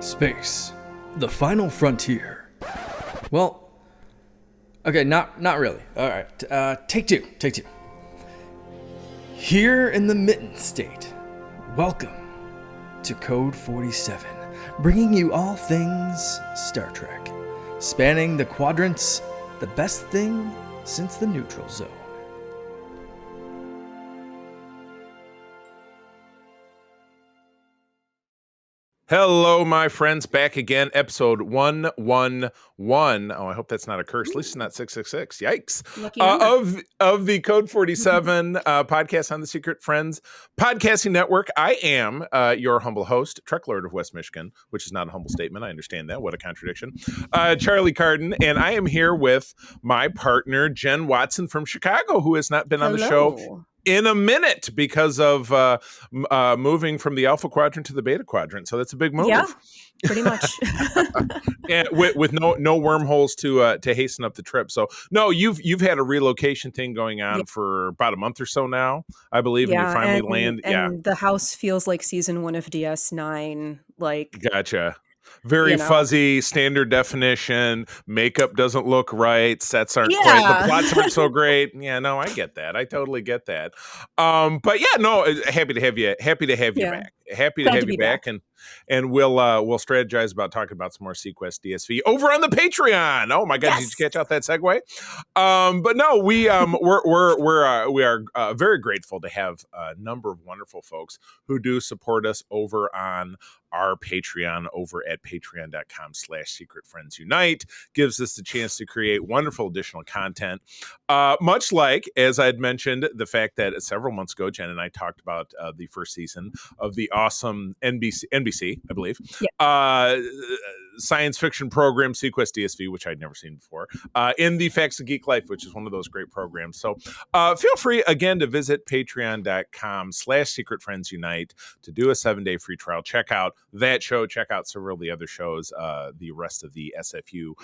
Space, the final frontier. Well, okay, not really. All right, take two. Here in the Mitten State, welcome to Code 47, bringing you all things Star Trek, spanning the quadrants, the best thing since the neutral zone. Hello, my friends. Back again, episode 111. Oh, I hope that's not a curse. At least it's not 666. Yikes. Of the Code 47 podcast on the Secret Friends Podcasting Network. I am your humble host, Trek Lord of West Michigan, which is not a humble statement. I understand that. What a contradiction. Charlie Carden, and I am here with my partner, Jen Watson from Chicago, who has not been on the show in a minute because of moving from the Alpha Quadrant to the Beta Quadrant. So that's a big move. Yeah, pretty much. And with no wormholes to hasten up the trip. So no, you've had a relocation thing going on for about a month or so now, I believe, and you finally land. And the house feels like season 1 of DS9. Like, gotcha. Very fuzzy, standard definition. Makeup doesn't look right. Sets aren't quite. The plots aren't so great. Yeah, no, I get that. I totally get that. But yeah, no, happy to have you. Happy to have you back. Happy to have you back. And we'll strategize about talking about some more Sequest DSV over on the Patreon. Oh my God, did you catch out that segue? But no, we are very grateful to have a number of wonderful folks who do support us over on our Patreon over at patreon.com/secretfriendsunite. Gives us the chance to create wonderful additional content. Much like, as I'd mentioned, the fact that several months ago, Jen and I talked about the first season of the awesome NBC, I believe, science fiction program Sequest DSV, which I'd never seen before, in the Facts of Geek Life, which is one of those great programs. So feel free again to visit patreon.com/secretfriendsunite to do a 7-day free trial. Check out that show, check out several of the other shows the rest of the SFU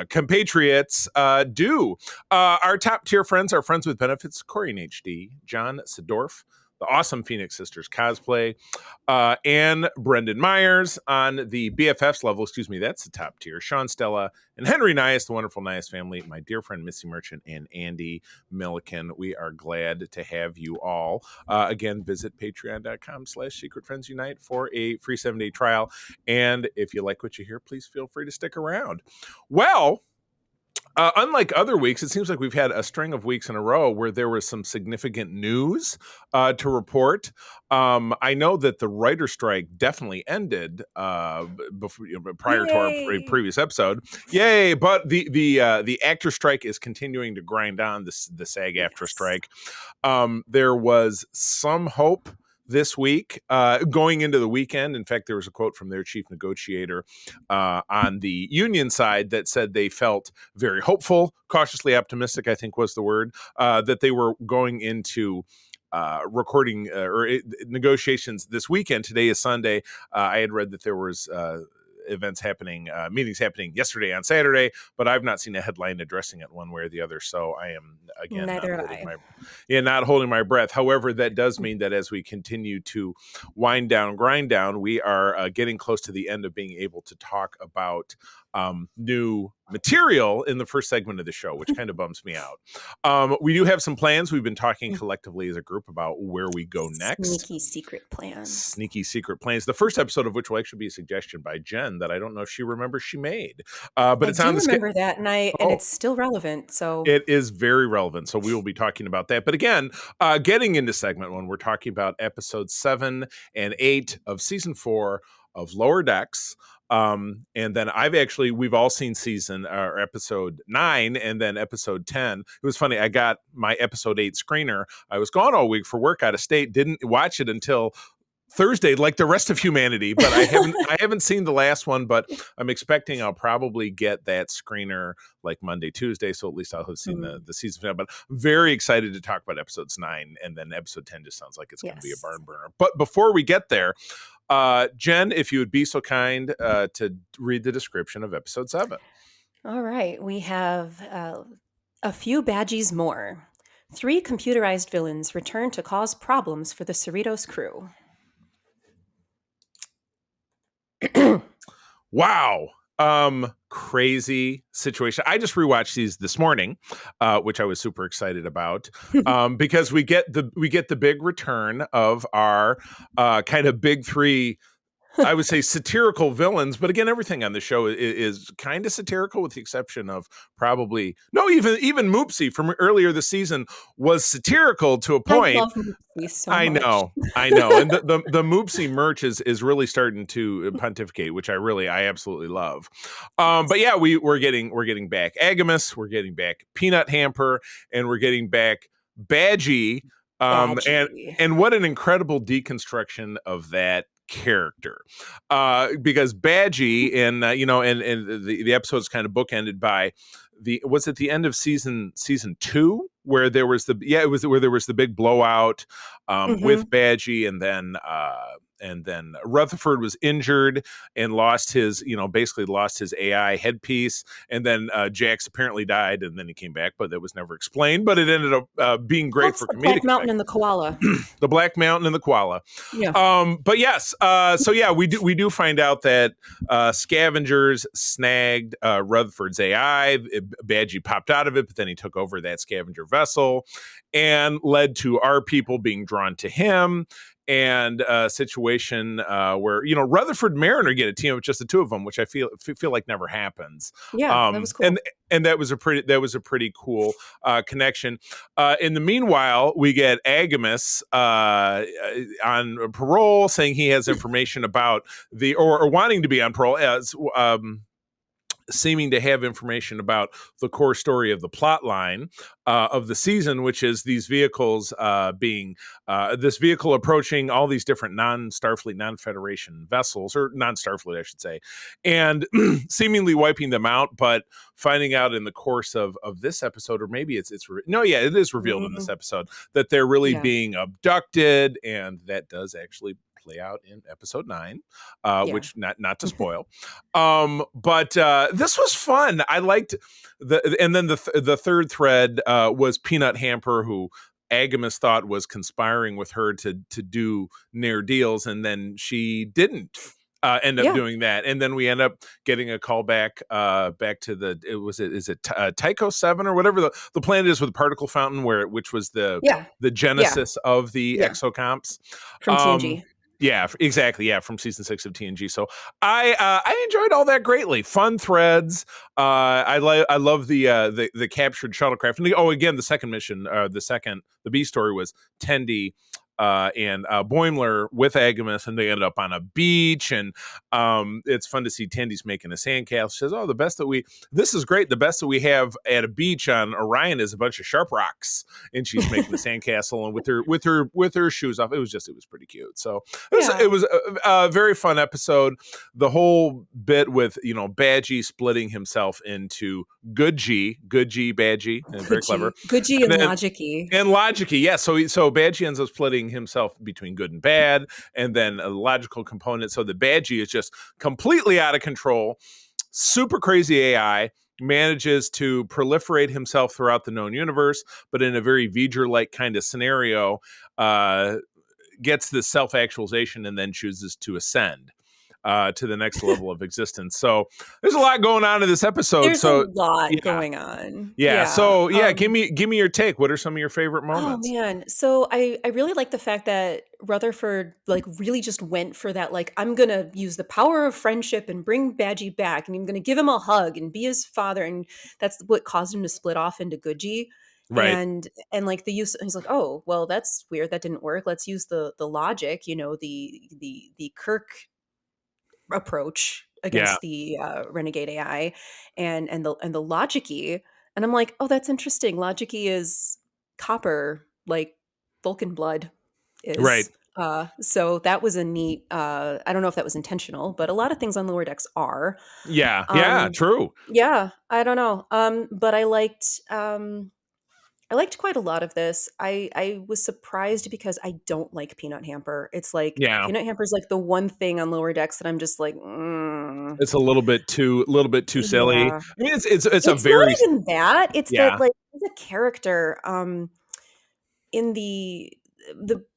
compatriots do. Our top tier friends are friends with benefits: Corey and HD, John Sidorf, the awesome Phoenix Sisters cosplay, and Brendan Myers on the BFFs level. Excuse me, that's the top tier. Sean Stella and Henry Nias, the wonderful Nias family, my dear friend Missy Merchant and Andy Milliken. We are glad to have you all. Again, visit patreon.com/secretfriendsunite for a free 7-day trial. And if you like what you hear, please feel free to stick around. Well, unlike other weeks, it seems like we've had a string of weeks in a row where there was some significant news to report. I know that the writer strike definitely ended prior to our previous episode. Yay! But the actor strike is continuing to grind on, the SAG-AFTRA strike. There was some hope this week, going into the weekend. In fact, there was a quote from their chief negotiator on the union side that said they felt very hopeful, cautiously optimistic, I think was the word, that they were going into recording negotiations this weekend. Today is Sunday. I had read that there was events happening, meetings happening yesterday on Saturday, but I've not seen a headline addressing it one way or the other. So I am, again, not holding my breath. However, that does mean that as we continue to wind down, grind down, we are getting close to the end of being able to talk about new material in the first segment of the show, which kind of bums me out. We do have some plans. We've been talking collectively as a group about where we go next. Sneaky secret plans. The first episode of which will actually be a suggestion by Jen that I don't know if she remembers she made. But it's on the remember that, and it's still relevant. So it is very relevant. So we will be talking about that. But again, getting into segment 1, we're talking about episodes 7 and 8 of season 4 of Lower Decks. And then we've all seen episode 9 and then episode 10. It was funny. I got my episode 8 screener. I was gone all week for work out of state. Didn't watch it until Thursday, like the rest of humanity, but I haven't seen the last one, but I'm expecting I'll probably get that screener like Monday, Tuesday. So at least I'll have seen the season finale, but I'm very excited to talk about episodes 9. And then episode 10 just sounds like it's going to be a barn burner. But before we get there, Jen, if you would be so kind to read the description of episode 7. All right. We have a few badgies more. 3 computerized villains return to cause problems for the Cerritos crew. Wow. Crazy situation. I just rewatched these this morning, which I was super excited about, because we get the big return of our kind of big three. I would say satirical villains, but again, everything on the show is kind of satirical, with the exception of probably no, even Moopsy from earlier this season was satirical to a I point. love Moopsy so I much. know, and the Moopsy merch is really starting to pontificate, which I absolutely love. But yeah, we're getting back Agamus, we're getting back Peanut Hamper, and we're getting back Badgie. And Badgie. what an incredible deconstruction of that character, because Badgie, and the episode's kind of bookended by was it the end of season 2 where there was it was where there was the big blowout with Badgie, and then Rutherford was injured and lost his, basically lost his AI headpiece. And then Jax apparently died, and then he came back, but that was never explained. But it ended up being great That's for the comedic Black Mountain effect. and the koala. The Black Mountain and the koala. Yeah. But yes, so yeah, we do find out that scavengers snagged Rutherford's AI. Badgie popped out of it, but then he took over that scavenger vessel, and led to our people being drawn to him. And a situation where Rutherford and Mariner get a team of just the two of them, which I feel like never happens. Yeah, that was cool. And that was a pretty cool connection. In the meanwhile, we get Agamus on parole, saying he has information about or wanting to be on parole, as seeming to have information about the core story of the plot line of the season, which is these vehicles this vehicle approaching all these different non-Starfleet, non-Federation vessels, or non-Starfleet, I should say, and seemingly wiping them out, but finding out in the course of this episode, or maybe it is revealed in this episode, that they're really being abducted, and that does actually play out in episode 9, which not to spoil. But this was fun. I liked and then the third thread was Peanut Hamper, who Agamus thought was conspiring with her to do near deals, and then she didn't end up doing that. And then we end up getting a call back to Tycho 7 or whatever the planet is with the particle fountain, which was the genesis of the exocomps from TNG. Yeah, exactly. Yeah, from season 6 of TNG. So I enjoyed all that greatly. Fun threads. I love the captured shuttlecraft. And again, the second mission, the B story was Tendi and Boimler with Agamus, and they ended up on a beach. And it's fun to see Tendy's making a sandcastle. She says, "Oh, this is great. The best that we have at a beach on Orion is a bunch of sharp rocks." And she's making the sandcastle, and with her shoes off. It was pretty cute. So it was a very fun episode. The whole bit with Badgie splitting himself into Good G, Badgie, and very clever. Good G and Logic-y. And Logic-y, yeah. So Badgie ends up splitting himself between good and bad, and then a logical component. So the Badgie is just completely out of control, super crazy AI, manages to proliferate himself throughout the known universe, but in a very V'ger-like kind of scenario, gets this self-actualization and then chooses to ascend to the next level of existence. So there's a lot going on in this episode. There's a lot going on. Yeah. So give me your take. What are some of your favorite moments? Oh man. So I really like the fact that Rutherford really just went for that, I'm gonna use the power of friendship and bring Badgie back, and I'm gonna give him a hug and be his father, and that's what caused him to split off into Goodgie. Right. And the use, he's like, oh well, that's weird, that didn't work. Let's use the logic, the Kirk approach against the renegade AI, and the Logic-y. And I'm like, oh, that's interesting. Logic-y is copper, like Vulcan blood is. Right. So that was a neat, I don't know if that was intentional, but a lot of things on Lower Decks are. Yeah, true. Yeah, I don't know. But I liked quite a lot of this. I was surprised because I don't like Peanut Hamper. It's like Peanut Hamper is like the one thing on Lower Decks that I'm just like, it's a little bit too silly. Yeah. I mean, it's a not very even that. It's that as a character, in the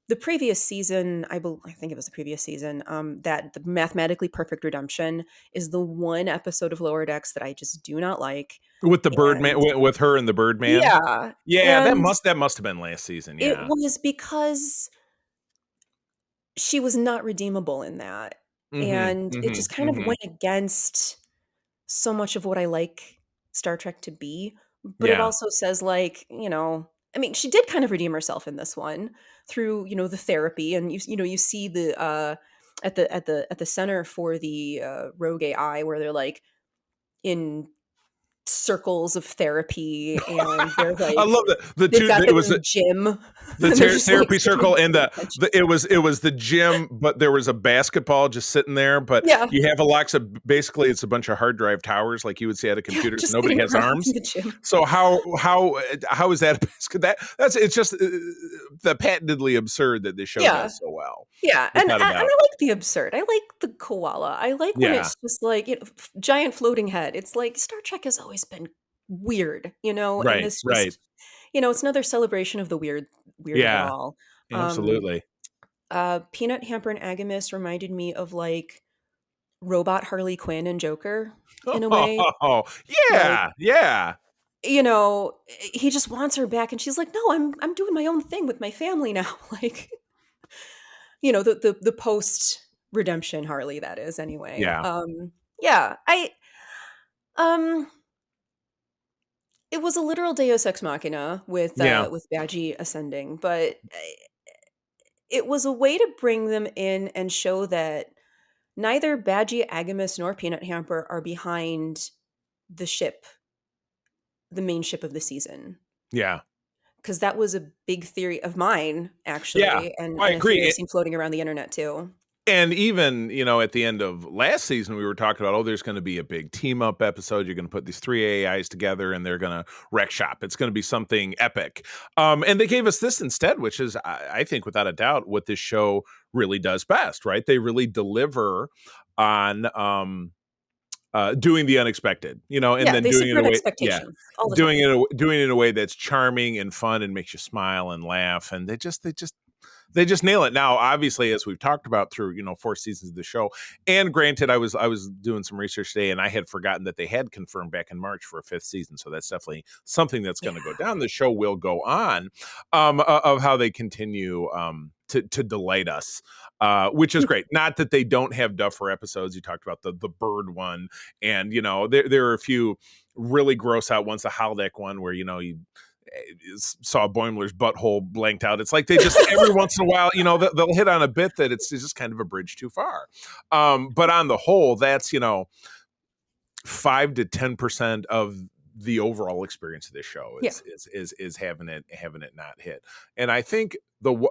the previous season, I think it was the previous season, that the mathematically perfect redemption is the one episode of Lower Decks that I just do not like. With the Birdman, And with her and the Birdman. yeah, Yeah, and that must have been last season. it Yeah. was because she was not redeemable in that. Mm-hmm. And it Mm-hmm. just kind of Mm-hmm. went against so much of what I like Star Trek to be. But it Yeah. also says, like, I mean, she did kind of redeem herself in this one through, the therapy, and you see the at the center for the rogue AI where they're like in circles of therapy, and they're I like love the they've two. got It their was own gym, the and they're just like therapy sitting circle, and paying attention. it was the gym, but there was a basketball just sitting there. But Yeah, you have Alexa. Basically, it's a bunch of hard drive towers, like you would see at a yeah, computer. So just nobody sitting has around in arms. the gym. So how is that a basket? That's it's just the patently absurd that this show Yeah. does so well, Yeah, and without a I doubt. like the absurd. I like the koala. I like when Yeah. it's just like, giant floating head. It's like Star Trek has always been weird, and Right. this Right. just, it's another celebration of the weird of it Yeah. all. Um, Absolutely. Peanut Hamper and Agamus reminded me of like robot Harley Quinn and Joker in a way. Oh, Like, yeah. Yeah. he just wants her back, and she's like, "No, I'm doing my own thing with my family now." Like, the post redemption Harley, that is, anyway. Yeah. Yeah, um it was a literal deus ex machina Yeah. with Badgie ascending, but it was a way to bring them in and show that neither Badgie, Agamus, nor Peanut Hamper are behind the ship, the main ship of the season. Yeah. Because that was a big theory of mine, Yeah. actually, and I a theory I've agree. seen floating around the internet too. And even, at the end of last season, we were talking about, there's going to be a big team up episode. You're going to put these three AIs together and they're going to wreck shop. It's going to be something epic. And they gave us this instead, which is, I think, without a doubt, what this show really does best, right? They really deliver on doing the unexpected, and Yeah, then they doing it in a subvert way, yeah, expectations all the time. doing it in a way that's charming and fun and makes you smile and laugh. And they just nail it. Now, obviously, as we've talked about through 4 seasons of the show, and granted, I was doing some research today, and I had forgotten that they had confirmed back in March for a 5th season. So that's definitely something that's going to go down. The show will go on, of how they continue to delight us, which is great. Not that they don't have Duffer episodes. You talked about the bird one, and there are a few really gross out ones. The holodeck one where you saw Boimler's butthole blanked out. It's like they just every once in a while, they'll hit on a bit that it's just kind of a bridge too far. But on the whole, that's 5 to 10% of the overall experience of this show Yeah. is having it not hit. And I think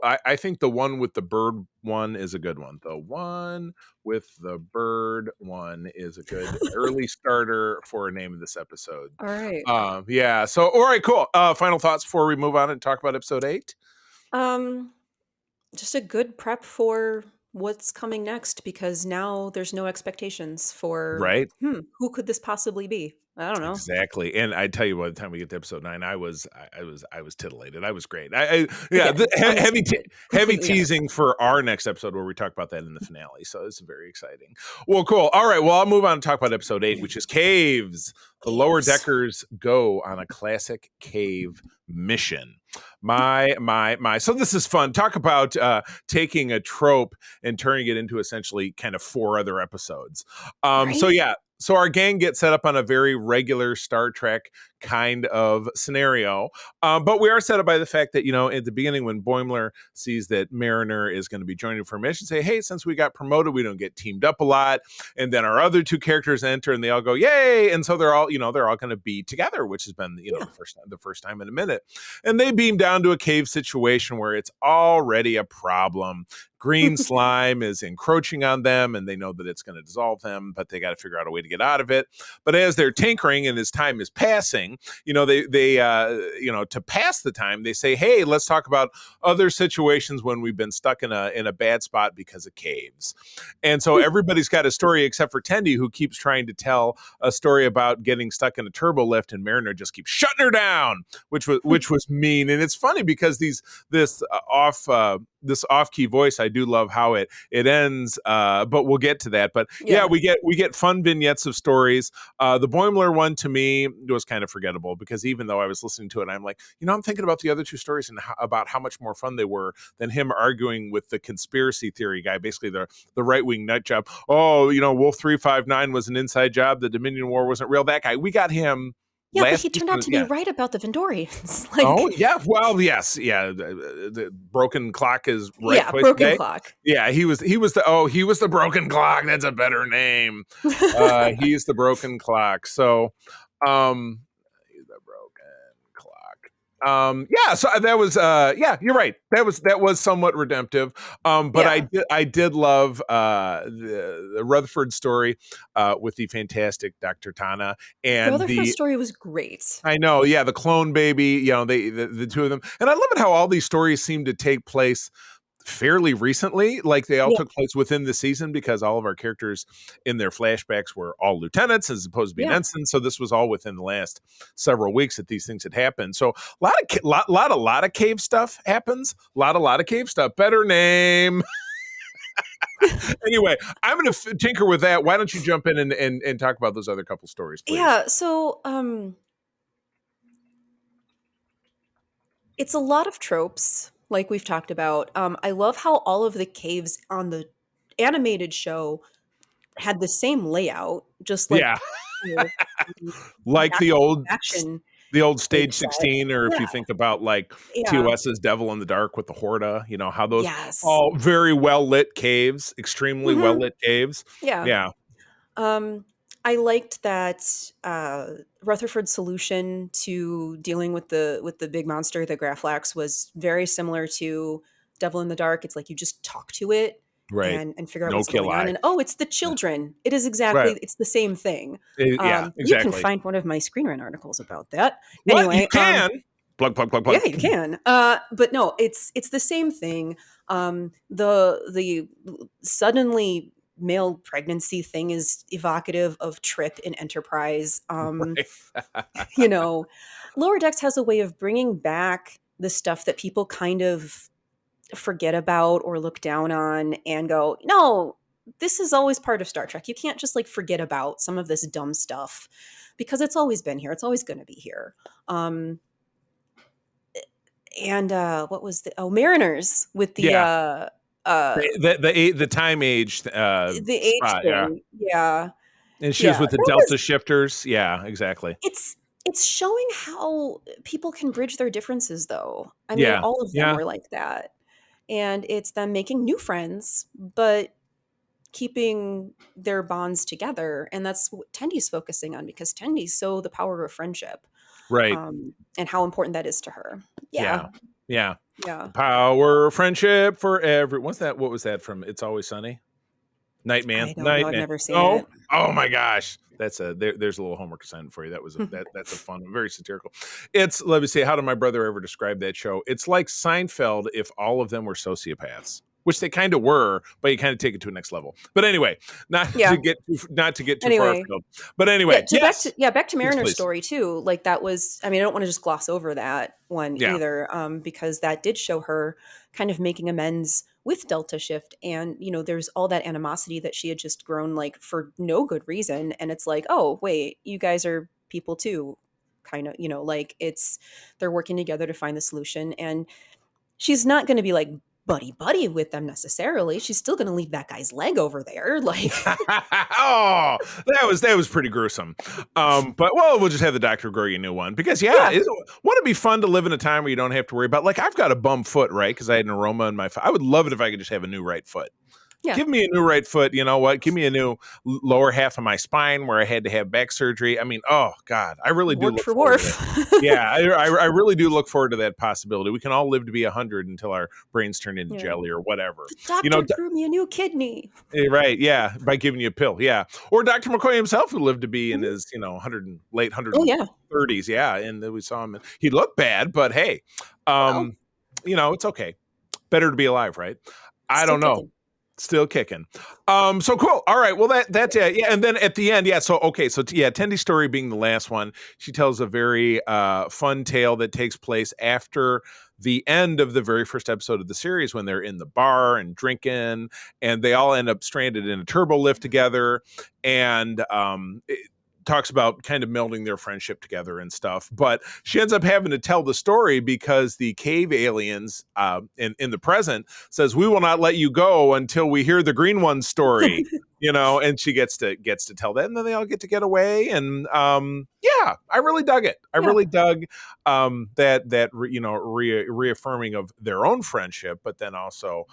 I think the one with the bird one is a good one. The one with the bird one is a good early starter for a name of this episode. All right. Yeah. So, all right, cool. Final thoughts before we move on and talk about episode 8. Just a good prep for what's coming next, because now there's no expectations for Right. Who could this possibly be? I don't know. Exactly. And I tell you, by the time we get to episode 9, I was titillated. I was great. Yeah, heavy completely teasing for our next episode where we talk about that in the finale. So it's very exciting. Well, cool. All right. Well, I'll move on and talk about episode 8, which is Caves. The lower deckers go on a classic cave mission. My. So this is fun. Talk about taking a trope and turning it into essentially kind of 4 other episodes. Right? So yeah. So our gang gets set up on a very regular Star Trek kind of scenario. But we are set up by the fact that, at the beginning when Boimler sees that Mariner is going to be joining for a mission, say, hey, since we got promoted, we don't get teamed up a lot. And then our other 2 characters enter and they all go, yay. And so they're all going to be together, which has been, the first time in a minute. And they beam down to a cave situation where it's already a problem. Green slime is encroaching on them and they know that it's going to dissolve them, but they got to figure out a way to get out of it. But as they're tinkering and as time is passing, they to pass the time, they say, hey, let's talk about other situations when we've been stuck in a bad spot because of caves. And so everybody's got a story except for Tendi, who keeps trying to tell a story about getting stuck in a turbo lift, and Mariner just keeps shutting her down, which was mean. And it's funny because this this off-key voice, I do love how it ends, but we'll get to that. But yeah, we get fun vignettes of stories. The Boimler one to me was kind of forgettable, because even though I was listening to it, I'm like, I'm thinking about the other two stories and about how much more fun they were than him arguing with the conspiracy theory guy, basically the right-wing nut job. Oh, Wolf 359 was an inside job. The Dominion War wasn't real. That guy, we got him. Yeah, but he turned out to be right about the Vendorians. Oh, yeah. Well, yes. Yeah. The broken clock is right. Yeah, broken clock. Yeah, he was the broken clock. That's a better name. He's the broken clock. So, he's the broken clock. Yeah, so that was you're right. That was somewhat redemptive. But I did love the Rutherford story with the fantastic Dr. Tana, and Rutherford's story was great. I know, yeah, the clone baby, the two of them. And I love it how all these stories seem to take place fairly recently, like they all took place within the season, because all of our characters in their flashbacks were all lieutenants as opposed to being ensigns. So this was all within the last several weeks that these things had happened. So a lot of cave stuff happens. A lot of cave stuff. Better name. Anyway, I'm going to tinker with that. Why don't you jump in and talk about those other couple stories, please? Yeah. So it's a lot of tropes, like we've talked about. I love how all of the caves on the animated show had the same layout, just like like the old action. The old Stage 16, or if you think about like TOS's Devil in the Dark with the Horda, how those all very well lit caves, extremely well lit caves. Yeah. I liked that Rutherford's solution to dealing with the big monster, the Graflax, was very similar to Devil in the Dark. It's like you just talk to it. Right. And figure out what's going on. And it's the children. It is exactly, it's the same thing. Exactly. You can find one of my screen rant articles about that. Anyway, you can. Plug. Yeah, you can. But no, it's the same thing. The suddenly male pregnancy thing is evocative of Trip in Enterprise. Lower Decks has a way of bringing back the stuff that people kind of forget about or look down on and go, no, this is always part of Star Trek. You can't just forget about some of this dumb stuff, because it's always been here. It's always going to be here. And what was Mariners with the time age, the age spot, thing. Yeah. And she was with the Delta shifters. Yeah, exactly. It's showing how people can bridge their differences, though. I mean, all of them were like that. And it's them making new friends, but keeping their bonds together. And that's what Tendy's focusing on, because Tendy's so the power of friendship. Right. And how important that is to her. Yeah. Power of friendship for every. What was that from? It's Always Sunny? Nightman. I don't know. I've never seen it. Oh my gosh. There's a little homework assignment for you. That's a fun, very satirical. Let me see. How did my brother ever describe that show? It's like Seinfeld if all of them were sociopaths, which they kind of were, but you kind of take it to a next level. But anyway, not to get too far afield. But anyway, back to Mariner's story too. Like that was, I don't want to just gloss over that one either, because that did show her kind of making amends with Delta Shift, and there's all that animosity that she had just grown for no good reason, and it's like, oh wait, you guys are people too, kind of, they're working together to find the solution, and she's not going to be buddy with them necessarily. She's still going to leave that guy's leg over there. Oh, that was pretty gruesome. But we'll just have the doctor grow you a new one, because wouldn't it be fun to live in a time where you don't have to worry about, I've got a bum foot, right? Because I had an aroma in my foot. I would love it if I could just have a new right foot. Yeah. Give me a new right foot. You know what? Give me a new lower half of my spine where I had to have back surgery. I mean, oh God, I really do look forward to that. Yeah, I really do look forward to that possibility. We can all live to be 100 until our brains turn into jelly or whatever. The doctor grew me a new kidney. Right? Yeah, by giving you a pill. Yeah, or Dr. McCoy himself, who lived to be in his late 130s. Yeah, and we saw him. He looked bad, but hey, it's okay. Better to be alive, right? I don't know. Still kicking. So cool. All right. Well, that's it. Yeah. And then at the end, Tendy's story being the last one, she tells a very fun tale that takes place after the end of the very first episode of the series when they're in the bar and drinking, and they all end up stranded in a turbo lift together, and it talks about kind of melding their friendship together and stuff. But she ends up having to tell the story because the cave aliens in the present says, we will not let you go until we hear the green one story. And she gets to tell that, and then they all get away, and yeah, I really dug it. I really dug that reaffirming of their own friendship, but then also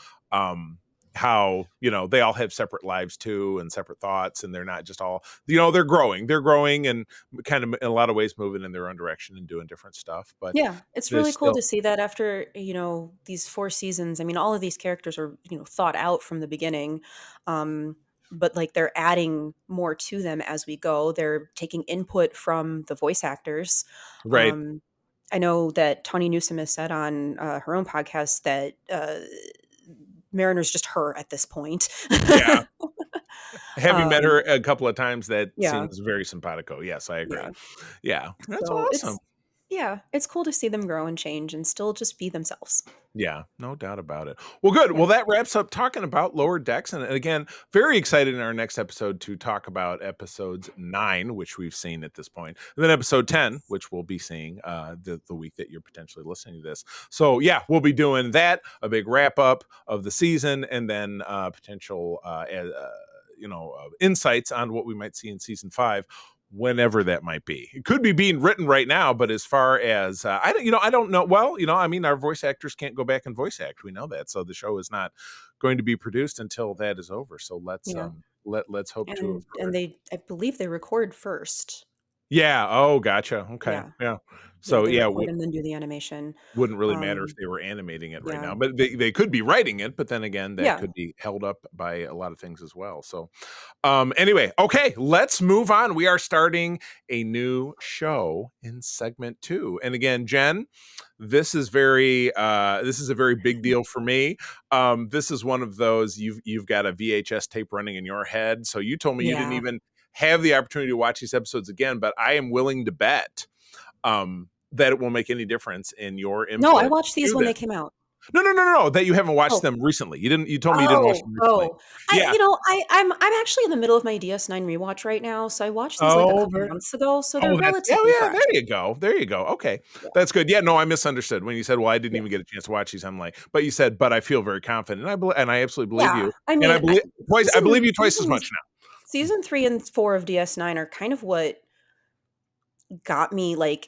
how they all have separate lives too, and separate thoughts, and they're not just all they're growing and kind of in a lot of ways moving in their own direction and doing different stuff. But yeah, it's really cool to see that after these 4 seasons. I mean, all of these characters are thought out from the beginning, but like they're adding more to them as we go. They're taking input from the voice actors. Right. I know that Tawny Newsome has said on her own podcast that Mariner's just her at this point. Yeah. Having met her a couple of times, that seems very simpatico. Yes, I agree. Yeah. That's awesome. It's cool to see them grow and change and still just be themselves. Yeah, no doubt about it. Well, good. Yeah. Well, that wraps up talking about Lower Decks. And again, very excited in our next episode to talk about episodes 9, which we've seen at this point, and then episode 10, which we'll be seeing the week that you're potentially listening to this. So yeah, we'll be doing that, a big wrap up of the season, and then potential insights on what we might see in season 5. Whenever that might be. It could be being written right now, but as far as I don't know. Well, I mean, our voice actors can't go back and voice act. We know that, so the show is not going to be produced until that is over. So let's hope to. And I believe they record first. Yeah. Oh, gotcha. Okay. Yeah. So and then do the animation. Wouldn't really matter if they were animating it right now, but they could be writing it. But then again, that could be held up by a lot of things as well. So anyway, okay, let's move on. We are starting a new show in segment 2, and again, Jen, this is a very big deal for me. This is one of those you've got a VHS tape running in your head. So you told me you didn't even have the opportunity to watch these episodes again, but I am willing to bet that it won't make any difference in your input. No, I watched these when they came out. No, that you haven't watched them recently. You told me you didn't watch them recently. I'm actually in the middle of my DS9 rewatch right now, so I watched these like a couple months ago, so they're relatively fresh. There you go. Okay. Yeah. That's good. Yeah, no, I misunderstood when you said, well, I didn't even get a chance to watch these. I'm like, but you said, but I feel very confident, and I absolutely believe you. I mean, and I believe you twice as much now. Season 3 and 4 of DS9 are kind of what got me like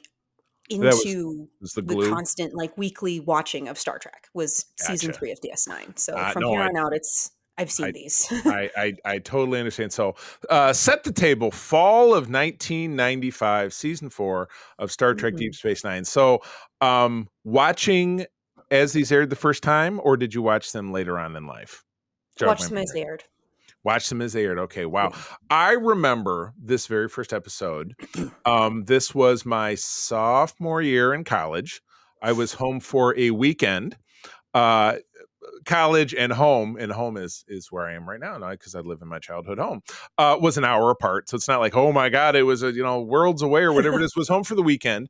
into the constant like weekly watching of Star Trek was season 3 of DS9. So from here on out, I've seen these. I totally understand. So set the table, fall of 1995, season 4 of Star Trek Deep Space Nine. So watching as these aired the first time, or did you watch them later on in life? Watch them as they aired. Watch them as they aired. Okay, wow. Yeah. I remember this very first episode. This was my sophomore year in college. I was home for a weekend. College and home is where I am right now, because I live in my childhood home. Was an hour apart, so it's not like, oh my god, it was worlds away or whatever it is. Was home for the weekend,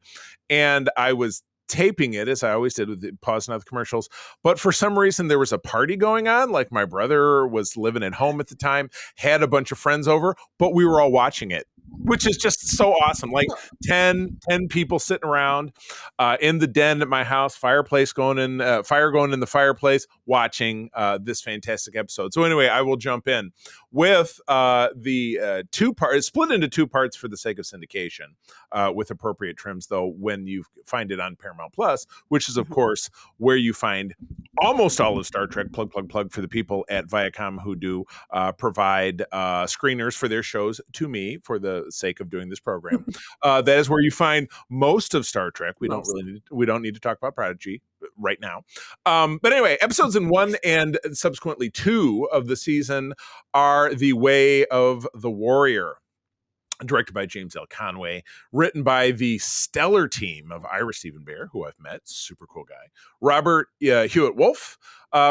and I was taping it, as I always did, with pausing out the commercials. But for some reason, there was a party going on. Like, my brother was living at home at the time, had a bunch of friends over, but we were all watching it, which is just so awesome. Like 10 people sitting around in the den at my house, fire going in the fireplace, watching this fantastic episode. So anyway, I will jump in with the 2 parts, split into 2 parts for the sake of syndication, with appropriate trims, though, when you find it on Paramount Plus, which is, of course, where you find almost all of Star Trek. Plug for the people at Viacom who do provide screeners for their shows to me for the sake of doing this program. That is where you find most of Star Trek. We don't need to talk about Prodigy right now. But anyway, episodes in 1 and subsequently 2 of the season are The Way of the Warrior, directed by James L. Conway, written by the stellar team of Ira Stephen Bear, who I've met, super cool guy, Robert Hewitt Wolf,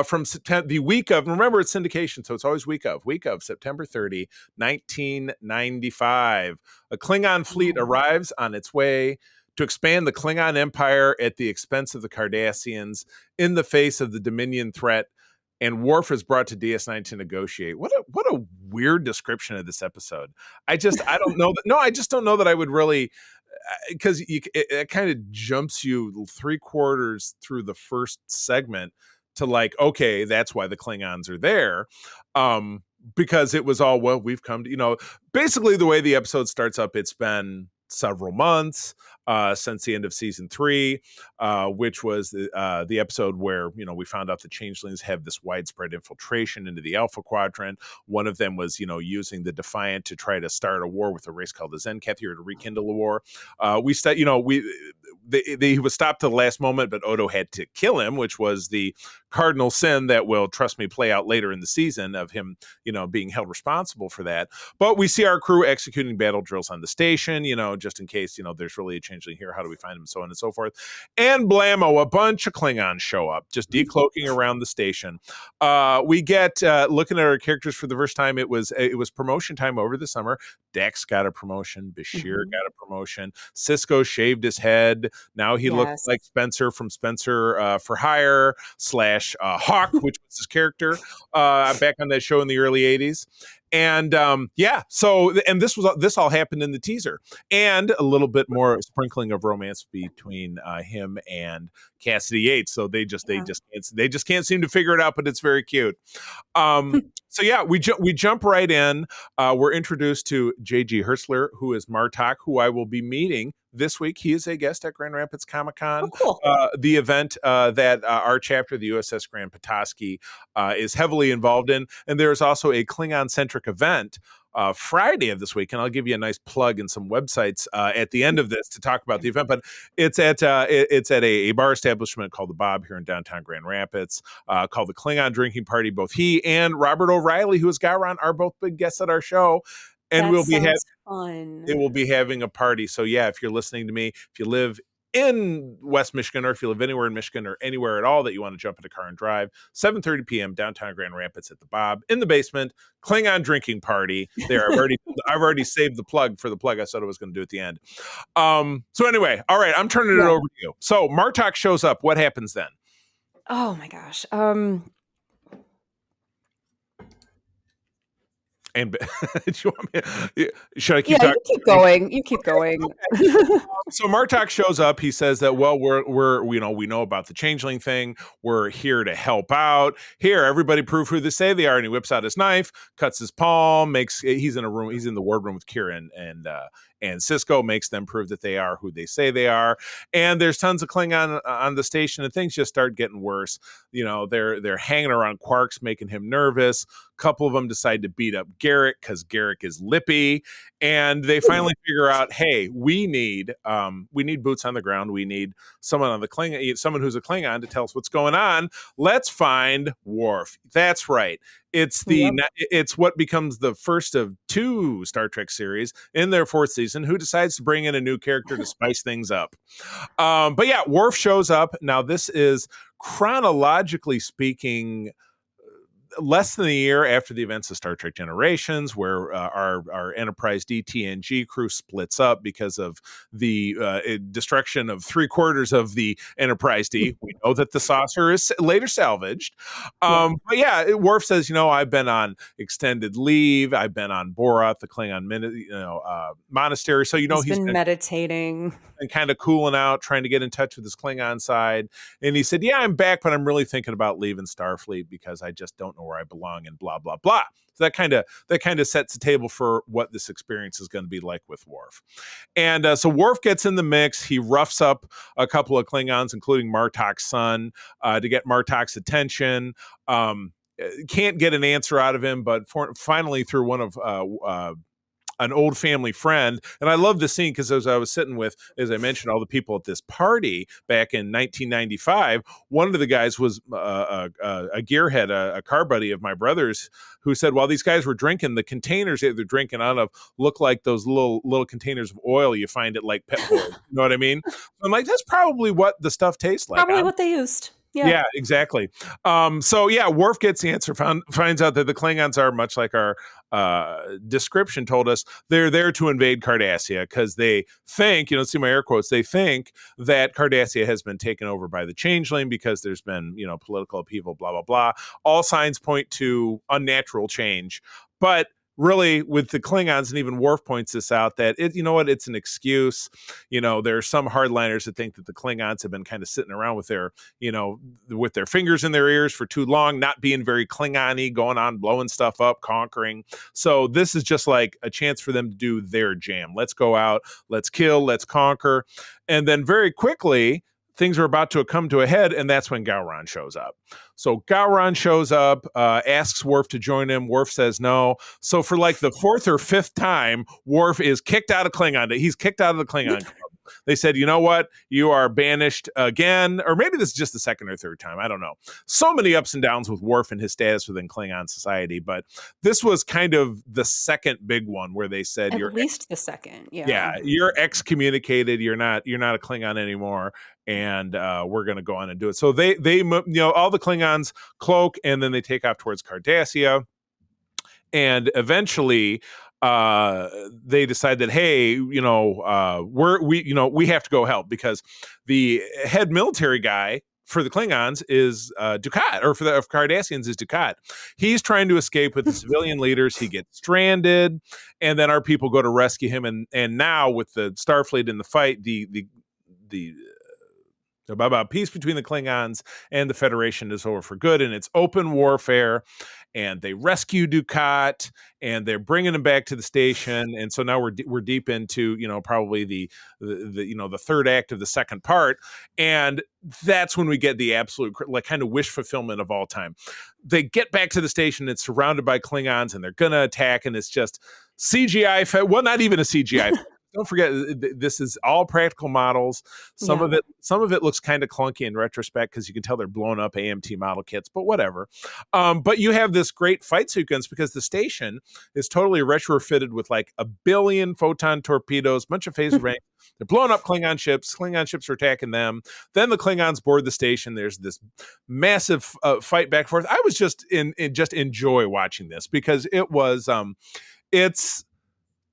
from the week of, remember it's syndication, so it's always week of September 30, 1995. A Klingon fleet arrives on its way to expand the Klingon Empire at the expense of the Cardassians in the face of the Dominion threat. And Worf is brought to DS9 to negotiate. What a weird description of this episode. I don't know that. No, I just don't know that I would really, because it kind of jumps you 3/4 through the first segment to like, okay, that's why the Klingons are there. Because it was all, well, we've come to, basically the way the episode starts up, it's been several months since the end of season 3, which was the episode where we found out the changelings have this widespread infiltration into the Alpha Quadrant. One of them was using the Defiant to try to start a war with a race called the Zencath here to rekindle a war. He was stopped to the last moment, but Odo had to kill him, which was the cardinal sin that will, trust me, play out later in the season of him, being held responsible for that. But we see our crew executing battle drills on the station, just in case, there's really a changeling here. How do we find him? So on and so forth. And blammo, a bunch of Klingons show up, just decloaking around the station. We get, looking at our characters for the first time, it was promotion time over the summer. Dex got a promotion. Bashir got a promotion. Sisko shaved his head. Now he looks like Spencer from Spencer for Hire / Hawk, which was his character back on that show in the early 80s. And this all happened in the teaser, and a little bit more sprinkling of romance between him and Cassidy Yates. So they just can't seem to figure it out, but it's very cute. So yeah, we jump right in. We're introduced to J.G. Hertzler, who is Martok, who I will be meeting this week. He is a guest at Grand Rapids Comic-Con, the event that our chapter, the USS Grand Petoskey, is heavily involved in. And there's also a Klingon-centric event Friday of this week, and I'll give you a nice plug and some websites at the end of this to talk about the event. But it's at a bar establishment called the Bob here in downtown Grand Rapids, called the Klingon Drinking Party. Both he and Robert O'Reilly, who is Gowron, are both big guests at our show, and it will be having a party. So yeah, if you're listening to me, if you live in West Michigan, or if you live anywhere in Michigan or anywhere at all that you want to jump in a car and drive, 7:30 p.m. downtown Grand Rapids at the Bob in the basement, Klingon drinking party. There, I've already saved the plug for the plug I said I was going to do at the end. So anyway, all right, I'm turning it over to you. So Martok shows up. What happens then? Oh my gosh. And should I keep talking? You keep going. Okay. So Martok shows up. He says that, well, we know about the changeling thing. We're here to help out. Here, everybody prove who they say they are. And he whips out his knife, cuts his palm, he's in the wardroom with Kieran and Sisko, makes them prove that they are who they say they are. And there's tons of Klingon on the station, and things just start getting worse. They're hanging around Quark's, making him nervous. A couple of them decide to beat up Garrick because Garrick is lippy. And they finally figure out, hey, we need boots on the ground. We need someone on the Klingon, someone who's a Klingon to tell us what's going on. Let's find Worf. That's right. It's what becomes the first of 2 Star Trek series in their 4th season, who decides to bring in a new character to spice things up. But yeah, Worf shows up. Now, this is, chronologically speaking, less than a year after the events of Star Trek Generations, where our Enterprise DTNG crew splits up because of the destruction of 3/4 of the Enterprise D. We know that the saucer is later salvaged. But yeah, Worf says, I've been on extended leave. I've been on Borath, the Klingon monastery. So, he's been meditating and kind of cooling out, trying to get in touch with his Klingon side. And he said, yeah, I'm back, but I'm really thinking about leaving Starfleet because I just don't know where I belong, and blah, blah, blah. So that kind of sets the table for what this experience is going to be like with Worf. And so Worf gets in the mix. He roughs up a couple of Klingons, including Martok's son, to get Martok's attention. Can't get an answer out of him, but finally through one of an old family friend. And I love the scene because as I was sitting with, as I mentioned, all the people at this party back in 1995, one of the guys was a gearhead, a car buddy of my brother's, who said, while these guys were drinking, the containers that they're drinking out of look like those little containers of oil you find at like Pet Boys. You know what I mean? So I'm like, that's probably what the stuff tastes like. Probably what they used. Yeah. Yeah, exactly. So yeah, Worf gets the answer, finds out that the Klingons are much like our description told us. They're there to invade Cardassia because they think, see my air quotes, they think that Cardassia has been taken over by the Changeling because there's been, political upheaval, blah, blah, blah. All signs point to unnatural change. But really, with the Klingons, and even Worf points this out, that it's an excuse. There are some hardliners that think that the Klingons have been kind of sitting around with their fingers in their ears for too long, not being very Klingon-y, going on, blowing stuff up, conquering. So this is just like a chance for them to do their jam. Let's go out, let's kill, let's conquer. And then very quickly, things are about to come to a head, and that's when Gowron shows up. So Gowron shows up, asks Worf to join him. Worf says no. So for like the fourth or fifth time, Worf is kicked out of Klingon. He's kicked out of the Klingon Club. They said, you know what? You are banished again. Or maybe this is just the second or third time. I don't know. So many ups and downs with Worf and his status within Klingon society. But this was kind of the second big one where they said, at least the second. Yeah, you're excommunicated. You're not a Klingon anymore. And we're going to go on and do it. So they all the Klingons cloak, and then they take off towards Cardassia. And eventually they decide that, hey, we have to go help, because the head military guy for the Klingons is Dukat, or for the Cardassians is Dukat. He's trying to escape with the civilian leaders. He gets stranded, and then our people go to rescue him. And now with the Starfleet in the fight, the about peace between the Klingons and the Federation is over for good, and it's open warfare. And they rescue Dukat, and they're bringing him back to the station. And so now we're deep into probably the third act of the second part, and that's when we get the absolute kind of wish fulfillment of all time. They get back to the station. It's surrounded by Klingons, and they're gonna attack, and it's just CGI. Well, not even a CGI. Don't forget, this is all practical models. Some of it looks kind of clunky in retrospect, because you can tell they're blown up AMT model kits, but whatever. But you have this great fight sequence because the station is totally retrofitted with like a billion photon torpedoes, bunch of phaser range. They're blowing up Klingon ships. Klingon ships are attacking them. Then the Klingons board the station. There's this massive fight back and forth. I was just enjoy watching this, because it was it's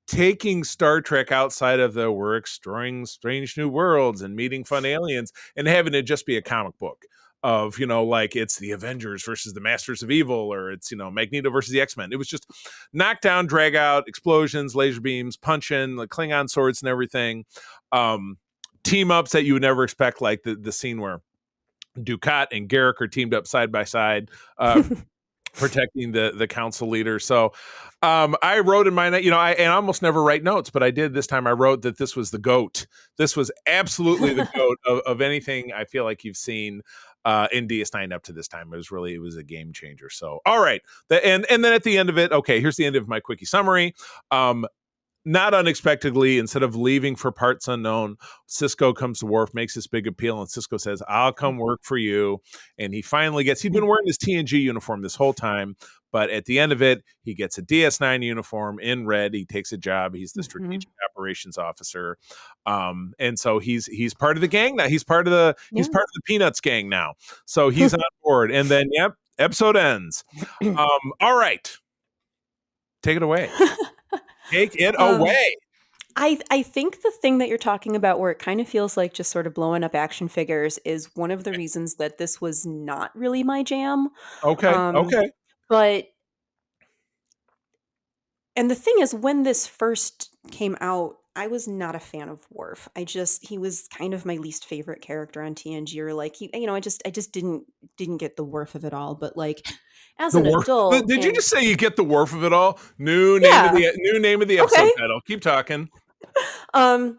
taking Star Trek outside of the we're exploring strange new worlds and meeting fun aliens, and having it just be a comic book of, like it's the Avengers versus the Masters of Evil, or it's, Magneto versus the X-Men. It was just knockdown, drag out, explosions, laser beams, punching, like Klingon swords and everything. Team ups that you would never expect, like the scene where Dukat and Garrick are teamed up side by side, protecting the council leader. So I wrote in my note, I almost never write notes, but I did this time. I wrote that this was the GOAT. This was absolutely the GOAT of anything I feel like you've seen in DS9 up to this time. It was a game changer. So, all right. And then at the end of it, okay, here's the end of my quickie summary. Not unexpectedly, instead of leaving for parts unknown, Sisko comes to Worf, makes this big appeal, and Sisko says, I'll come work for you. And he finally he'd been wearing his TNG uniform this whole time, but at the end of it, he gets a DS9 uniform in red. He takes a job. He's the strategic operations officer. And so he's part of the gang now. He's part of the Peanuts gang now. So he's on board. And then, episode ends. All right. Take it away. Take it away. I think the thing that you're talking about, where it kind of feels like just sort of blowing up action figures, is one of the reasons that this was not really my jam. Okay. But, and the thing is, when this first came out, I was not a fan of Worf. He was kind of my least favorite character on TNG, or like, I just didn't get the Worf of it all. But like, as an adult, did you just say you get the Worf of it all? New name of the episode title. Keep talking. But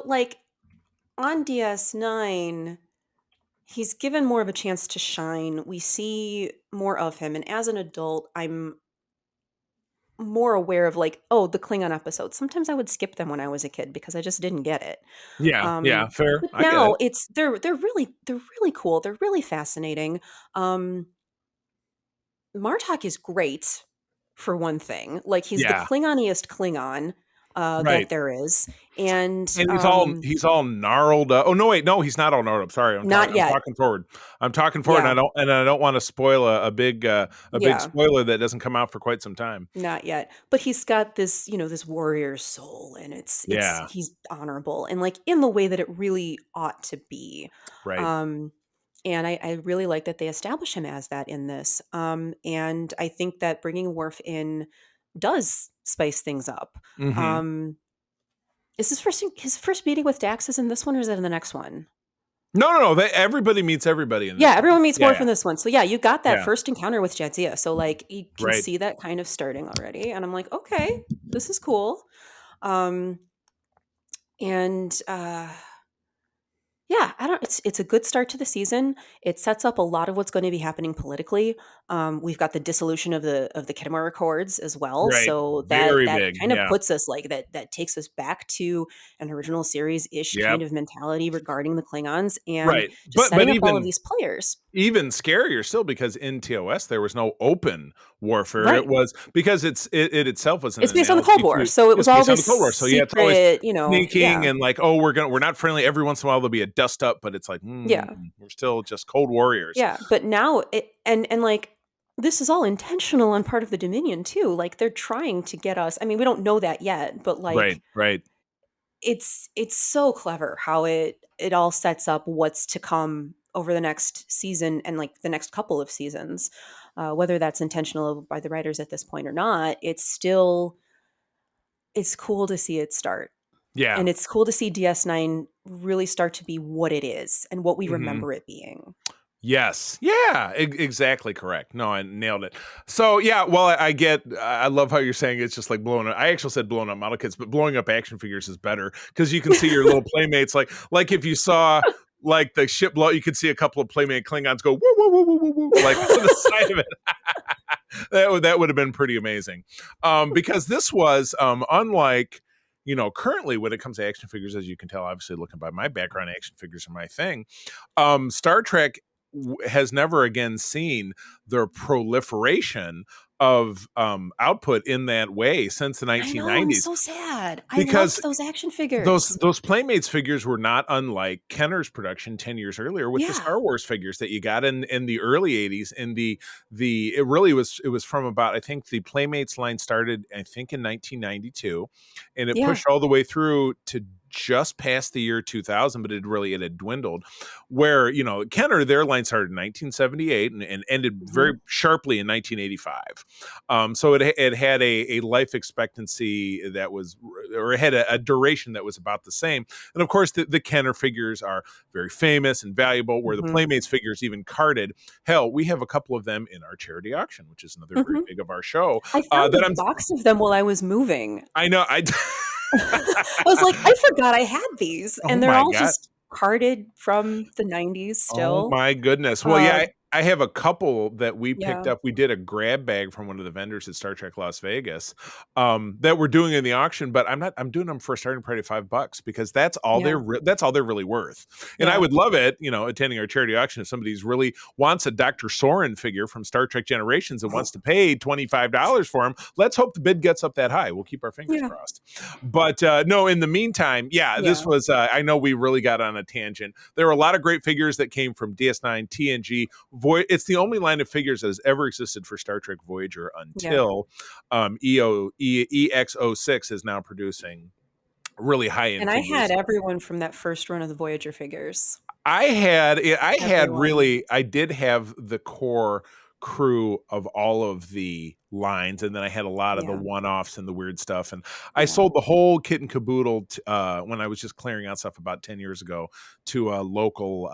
like on DS9, he's given more of a chance to shine. We see more of him, and as an adult, I'm more aware of like, the Klingon episodes. Sometimes I would skip them when I was a kid because I just didn't get it. Yeah, fair. But now they're really cool. They're really fascinating. Martok is great, for one thing. Like, he's the Klingoniest Klingon. Right. that there is. And And he's all gnarled up. Oh no, wait, no, he's not all gnarled up. Sorry, not I'm yet. talking forward. I'm talking forward, Yeah. and I don't want to spoil a big Yeah. spoiler that doesn't come out for quite some time. Not yet. But he's got this, this warrior soul, and it's Yeah, he's honorable and like in the way that it really ought to be. right. Um and I really like that they establish him as that in this. And I think that bringing Worf in does spice things up. Hmm. Um is his first meeting with Dax is in this one or is it in the next one? No. Everybody meets everybody in Yeah, this one. everyone meets Yeah, Worf in this one. So yeah, you got that yeah, first encounter with Jadzia. So like you can right. see that kind of starting already. And I'm like, okay, this is cool. Um, and yeah, I don't it's a good start to the season. It sets up a lot of what's going to be happening politically. We've got the dissolution of the Khitomer Accords as well. Right. So Very that big. kind of Yeah. puts us like that takes us back to an original series-ish kind Yep. of mentality regarding the Klingons and Right. just But setting up all of even these players. even scarier still because in TOS there was no open warfare. It Right. was because it itself was an It's based on the Cold analogy War. to So it was it's all based on the this Cold War. So yeah, it's always secret, sneaking yeah. and like, oh, we're not friendly. Every once in a while there'll be a dust up, but it's like, Yeah. we're still just cold warriors. Yeah, but now and like this is all intentional on part of the Dominion too. Like they're trying to get us. I mean, we don't know that yet, but Right, like right. it's so clever how it all sets up what's to come over the next season and like the next couple of seasons. Whether that's intentional by the writers at this point or not, it's cool to see it start. Yeah. And it's cool to see DS9 really start to be what it is and what we Hmm. remember it being. Yes. Yeah. Exactly correct. No, I nailed it. So yeah. Well, I love how you're saying it's just like blowing up. I actually said blowing up model kits, but blowing up action figures is better because you can see your little playmates. Like if you saw like the ship blow, you could see a couple of playmate Klingons go woo woo woo woo woo woo like on the side of it. That would have been pretty amazing. Because this was unlike. Currently when it comes to action figures, as you can tell, obviously looking by my background, action figures are my thing. Star Trek has never again seen the proliferation of output in that way since the I know, I'm 1990s so sad. I because loved those action those figures. those Playmates figures were not unlike Kenner's production 10 years earlier with the Yeah, Star Wars figures that you got in the early 80s. And it was from about, I think the Playmates line started I think in 1992 and it yeah, pushed all the way through to just past the year 2000, but it had dwindled where Kenner, their line started in 1978 and ended mhm, very sharply in 1985. So it had a life expectancy that was, or it had a duration that was about the same. And of course, the Kenner figures are very famous and valuable, where the mhm, Playmates figures even carded. Hell, we have a couple of them in our charity auction, which is another very mhm. big of our show. I found That a box of them while I was moving. I know. I was like, "I forgot I had these," Oh and they're my all god. just carded from the '90s Oh still. my goodness. Well, Uh, yeah, I have a couple that we picked yeah, up. We did a grab bag from one of the vendors at Star Trek Las Vegas, that we're doing in the auction, but I'm doing them for a starting price of $5 because yeah, that's all they're really worth. And I yeah, would love it, attending our charity auction if somebody's really wants a Dr. Soren figure from Star Trek Generations and wants to pay $25 for him. Let's hope the bid gets up that high. We'll keep our fingers yeah, crossed. But no, in the meantime, yeah, yeah, this was I know we really got on a tangent. There were a lot of great figures that came from DS9, TNG. It's the only line of figures that has ever existed for Star Trek Voyager yeah. until EX06 is now producing really high end And I had figures. everyone from that first run of the Voyager figures. Everyone. I did have the core crew of all of the lines, and then I had a lot of the Yeah, one-offs and the weird stuff, and I yeah, sold the whole kit and caboodle when I was just clearing out stuff about 10 years ago to a local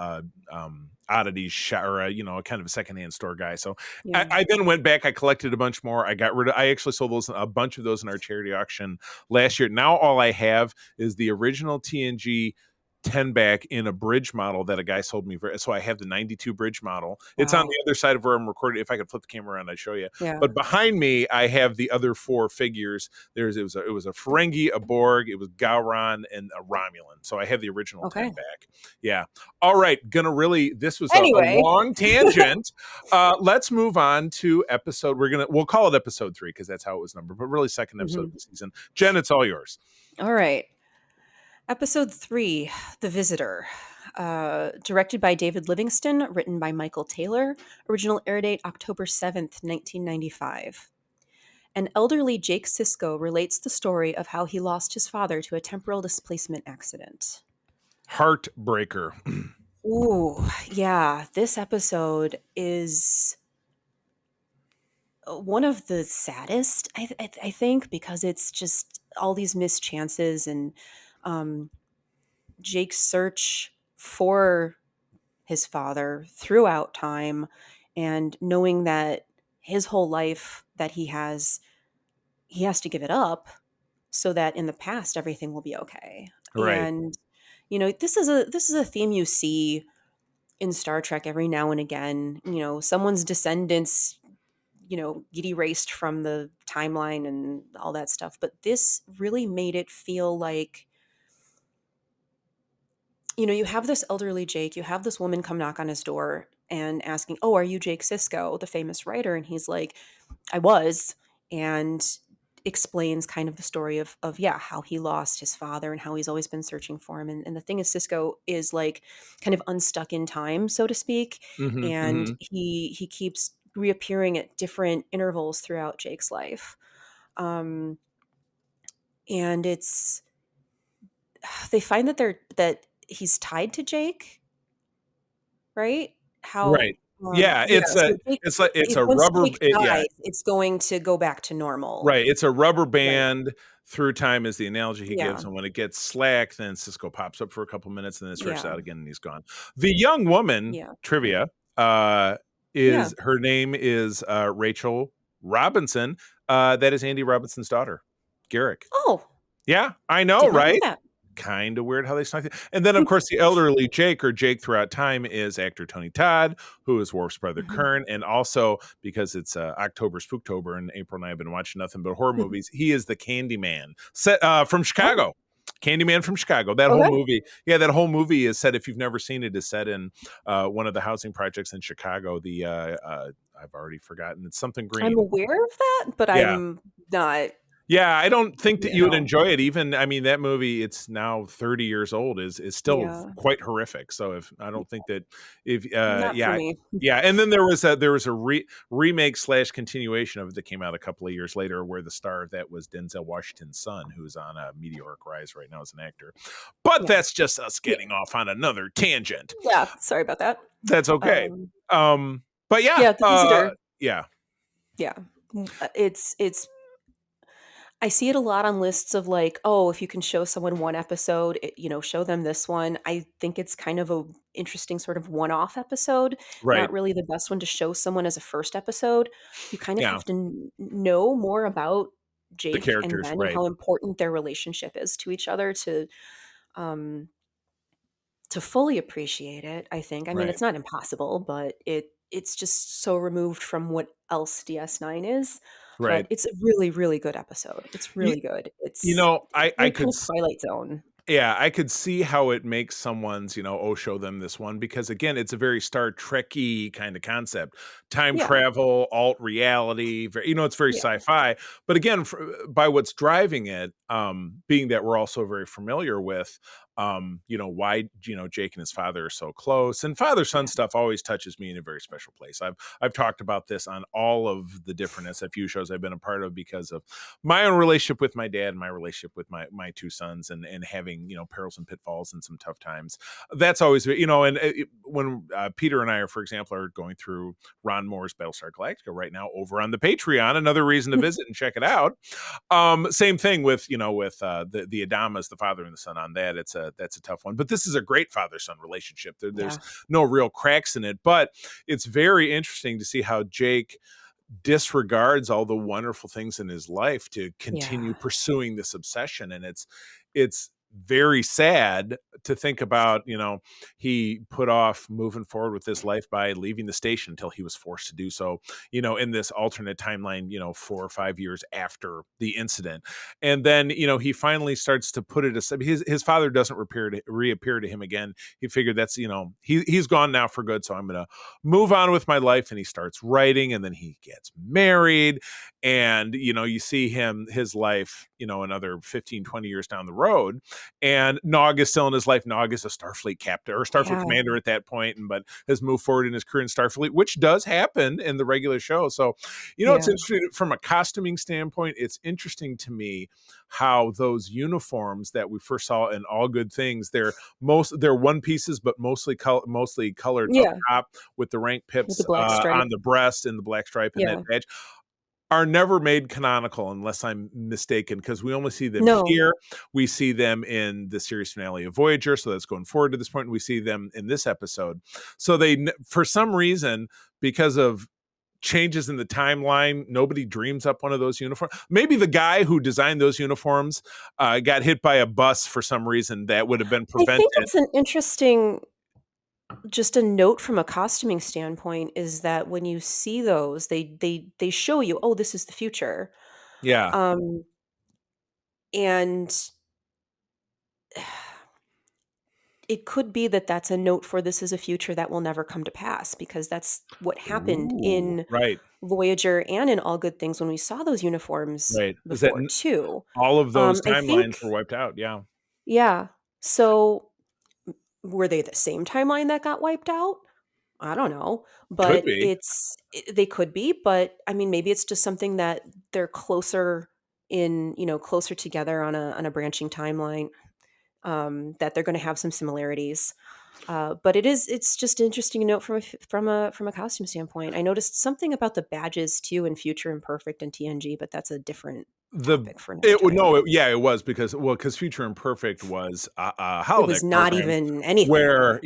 oddities shop, or a kind of a secondhand store guy. So I, yeah. I then went back, I collected a bunch more. I actually sold a bunch of those in our charity auction last year. Now all I have is the original TNG 10 back in a bridge model that a guy sold me. So I have the 92 bridge model. It's on Wow. the other side of where I'm recording. If I could flip the camera around, I'd show you. Yeah. But behind me, I have the other 4 figures. It was a Ferengi, a Borg, it was Gowron, and a Romulan. So I have the original 10 Okay. back. Yeah. All right. This was a Anyway. long tangent. Let's move on to we'll call it episode 3 because that's how it was numbered, but really second episode of the season. Jen, it's all yours. All right. Episode 3, The Visitor. Directed by David Livingston, written by Michael Taylor. Original air date October 7th, 1995. An elderly Jake Sisko relates the story of how he lost his father to a temporal displacement accident. Heartbreaker. Ooh, yeah. This episode is one of the saddest, I think, because it's just all these missed chances and Jake's search for his father throughout time, and knowing that his whole life that he has to give it up so that in the past everything will be okay. Right. And this is a theme you see in Star Trek every now and again. Someone's descendants get erased from the timeline and all that stuff, but this really made it feel like you have this elderly Jake, you have this woman come knock on his door and asking, "Oh, are you Jake Sisko, the famous writer?" And he's like, "I was," and explains kind of the story of how he lost his father and how he's always been searching for him. And the thing is, Sisko is like kind of unstuck in time, so to speak, and he keeps reappearing at different intervals throughout Jake's life. And they find that he's tied to Jake, right? Right. Yeah, it's so it's a once rubber. Jake dies, it's going to go back to normal. Right. It's a rubber Right. band through time is the analogy he gives. Yeah. And when it gets slack, then Cisco pops up for a couple minutes and then stretches Yeah. out again and he's gone. The young woman, Yeah. trivia, Yeah. her name is Rachel Robinson. That is Andy Robinson's daughter, Garrick. Oh, Yeah, I know, did not know right? that. Kind of weird how they snuck it. And then, of course, the elderly Jake or Jake throughout time is actor Tony Todd, who is Worf's brother Kern. And also, because it's October Spooktober and April and I have been watching nothing but horror movies, he is the Candyman set from Chicago. Candyman from Chicago. That whole movie. Yeah, that whole movie is set, if you've never seen it, is set in one of the housing projects in Chicago. I've already forgotten. It's something green. I'm aware of that, but I'm not. Yeah, I don't think that you would enjoy it. Even, I mean, that movie, it's now 30 years old, is still quite horrific. So I don't think that Not for me. yeah. And then there was a remake / continuation of it that came out a couple of years later, where the star of that was Denzel Washington's son, who's on a meteoric rise right now as an actor. But that's just us getting off on another tangent. Yeah, sorry about that. That's okay. But The Visitor. Yeah. It's I see it a lot on lists of like, oh, if you can show someone one episode, show them this one. I think it's kind of a interesting sort of one-off episode, Right. not really the best one to show someone as a first episode. You kind of have to know more about Jake and Ben and how important their relationship is to each other to fully appreciate it, I think. I mean, it's not impossible, but it's just so removed from what else DS9 is. Right. But it's a really, really good episode. It's really good. It's I could kind of Twilight Zone. Yeah, I could see how it makes someone's, show them this one, because again, it's a very Star Trek-y kind of concept. Time travel, alt reality, it's very sci-fi. But again, by what's driving it, being that we're also very familiar with, why, Jake and his father are so close, and father-son stuff always touches me in a very special place. I've talked about this on all of the different SFU shows I've been a part of because of my own relationship with my dad and my relationship with my 2 sons and having, perils and pitfalls and some tough times. That's always, when Peter and I for example, are going through Ron Moore's Battlestar Galactica right now over on the Patreon, another reason to visit and check it out. Same thing with, the Adamas, the father and the son on that. That's a tough one, but this is a great father-son relationship. There's no real cracks in it, but it's very interesting to see how Jake disregards all the wonderful things in his life to continue pursuing this obsession. And it's very sad to think about, he put off moving forward with his life by leaving the station until he was forced to do so, in this alternate timeline, 4 or 5 years after the incident. And then, he finally starts to put it aside. His father doesn't reappear to him again. He figured that's, he's gone now for good. So I'm going to move on with my life. And he starts writing, and then he gets married. And, you see his life, another 15, 20 years down the road. And Nog is still in his life. Nog is a Starfleet captain or Starfleet commander at that point, but has moved forward in his career in Starfleet, which does happen in the regular show. So, it's interesting from a costuming standpoint. It's interesting to me how those uniforms that we first saw in All Good Things, they're one pieces, but mostly colored up top with the rank pips with the black stripe on the breast and the black stripe and that badge, are never made canonical unless I'm mistaken, because we only see them here. We see them in the series finale of Voyager, so that's going forward to this point, and we see them in this episode. So they, for some reason, because of changes in the timeline, nobody dreams up one of those uniforms. Maybe the guy who designed those uniforms got hit by a bus for some reason that would have been prevented. I think it's an interesting... Just a note from a costuming standpoint is that when you see those, they show you, oh, this is the future. Yeah. And it could be that that's a note for this is a future that will never come to pass, because that's what happened in Voyager and in All Good Things when we saw those uniforms before too. All of those timelines were wiped out. Yeah. Yeah. So were they the same timeline that got wiped out? I don't know, but they could be, but I mean, maybe it's just something that they're closer together on a branching timeline, that they're going to have some similarities. But it's just an interesting note from a costume standpoint. I noticed something about the badges too in Future Imperfect and TNG, but that's a different topic for another time. It was because Future Imperfect was a holodeck. It was not even anything. Where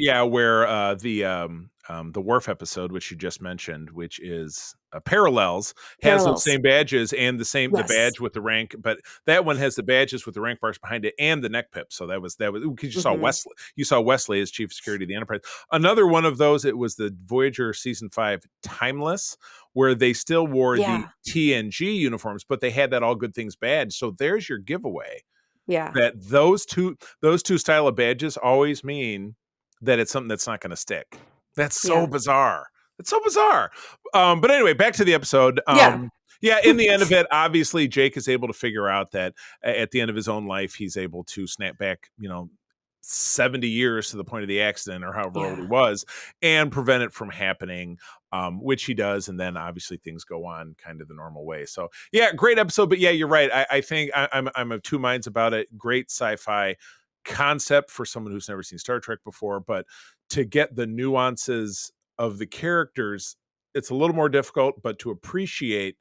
the Worf episode, which you just mentioned, which is Parallels, has those same badges and the badge with the rank, but that one has the badges with the rank bars behind it and the neck pip. So that was because you saw Wesley as Chief of Security of the Enterprise. Another one of those, it was the Voyager Season 5 Timeless, where they still wore the TNG uniforms, but they had that All Good Things badge. So there's your giveaway. Yeah. That those two style of badges always mean that it's something that's not going to stick. That's so bizarre. It's so bizarre. But anyway, back to the episode. In the end of it, obviously Jake is able to figure out that at the end of his own life, he's able to snap back, 70 years to the point of the accident or however old he was, and prevent it from happening, which he does. And then obviously things go on kind of the normal way. So great episode. But you're right. I think I'm of two minds about it. Great sci-fi concept for someone who's never seen Star Trek before, but to get the nuances of the characters, it's a little more difficult, but to appreciate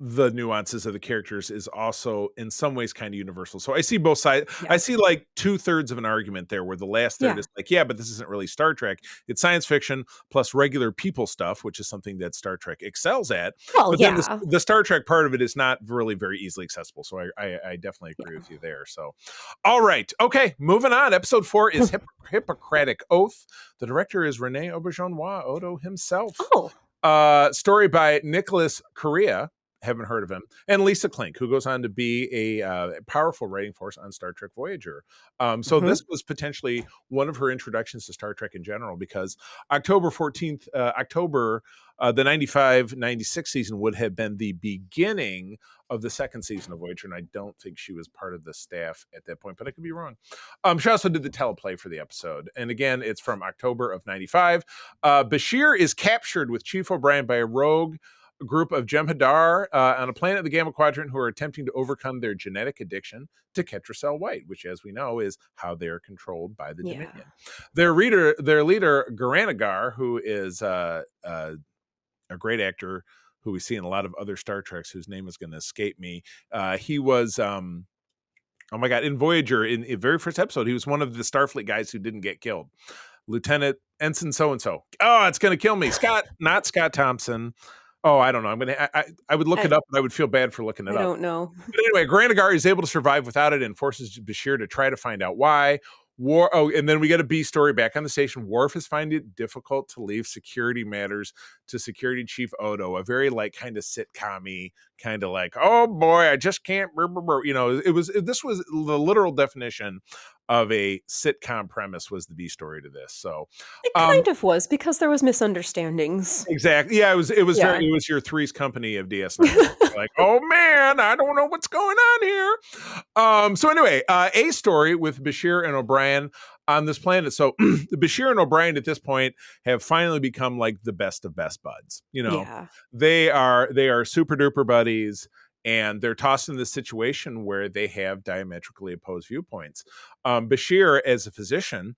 the nuances of the characters is also in some ways kind of universal. So I see both sides. I see like 2/3 of an argument there, where the last third is like, but this isn't really Star Trek. It's science fiction plus regular people stuff, which is something that Star Trek excels at. But then the Star Trek part of it is not really very easily accessible. So I definitely agree with you there. So, all right. Okay. Moving on. Episode 4 is Hippocratic Oath. The director is Rene Auberjonois Odo himself. Story by Nicholas Correa. Haven't heard of him. And Lisa Klink, who goes on to be a powerful writing force on Star Trek Voyager. This was potentially one of her introductions to Star Trek in general, because October 14th, the 95-96 season would have been the beginning of the second season of Voyager, and I don't think she was part of the staff at that point, but I could be wrong. She also did the teleplay for the episode. And again, it's from October of 95. Bashir is captured with Chief O'Brien by a rogue group of Jem'Hadar on a planet of the Gamma Quadrant who are attempting to overcome their genetic addiction to Ketracel White, which, as we know, is how they are controlled by the Dominion. Their leader, Garanagar, who is a great actor who we see in a lot of other Star Treks, whose name is going to escape me. He was, oh my God, in Voyager, in the very first episode, he was one of the Starfleet guys who didn't get killed. Lieutenant Ensign so-and-so. Oh, it's going to kill me. Not Scott Thompson. Oh, I don't know. I would look it I up, but I would feel bad for looking it I up. don't know. But anyway, Granagar is able to survive without it and forces Bashir to try to find out why. And then we get a B story back on the station. Worf is finding it difficult to leave security matters to Security Chief Odo, a very like kind of sitcom-y, kind of like, oh boy, I just can't, you know, this was the literal definition of a sitcom premise was the B story to this. So, It um, kind of was because there was misunderstandings. exactly. Yeah, Yeah. it was your Three's Company of DS9. Like, oh man, I don't know what's going on here. So anyway, a story with Bashir and O'Brien on this planet. So Bashir and O'Brien at this point have finally become like the best of best buds. You know, Yeah. they are super duper buddies. And they're tossed in this situation where they have diametrically opposed viewpoints. Bashir, as a physician,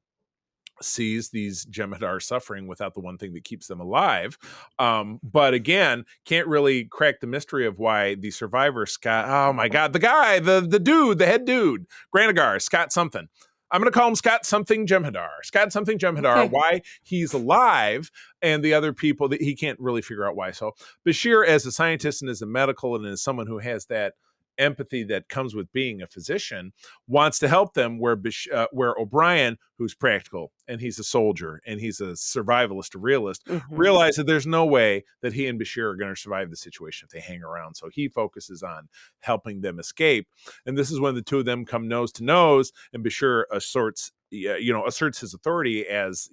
sees these Jem'Hadar suffering without the one thing that keeps them alive. But again, can't really crack the mystery of why the survivor, Scott, oh my God, the guy, the dude, the head dude, Granagar, Scott something. I'm going to call him Scott something Jem'Hadar. Scott something Jem'Hadar, Okay. why he's alive, and the other people that he can't really figure out why. So Bashir, as a scientist and as a medical and as someone who has that empathy that comes with being a physician, wants to help them, where O'Brien, who's practical and he's a soldier and he's a survivalist, a realist, Hmm. realize that there's no way that he and Bashir are going to survive the situation if they hang around. So he focuses on helping them escape. And this is when the two of them come nose to nose, and Bashir asserts his authority as,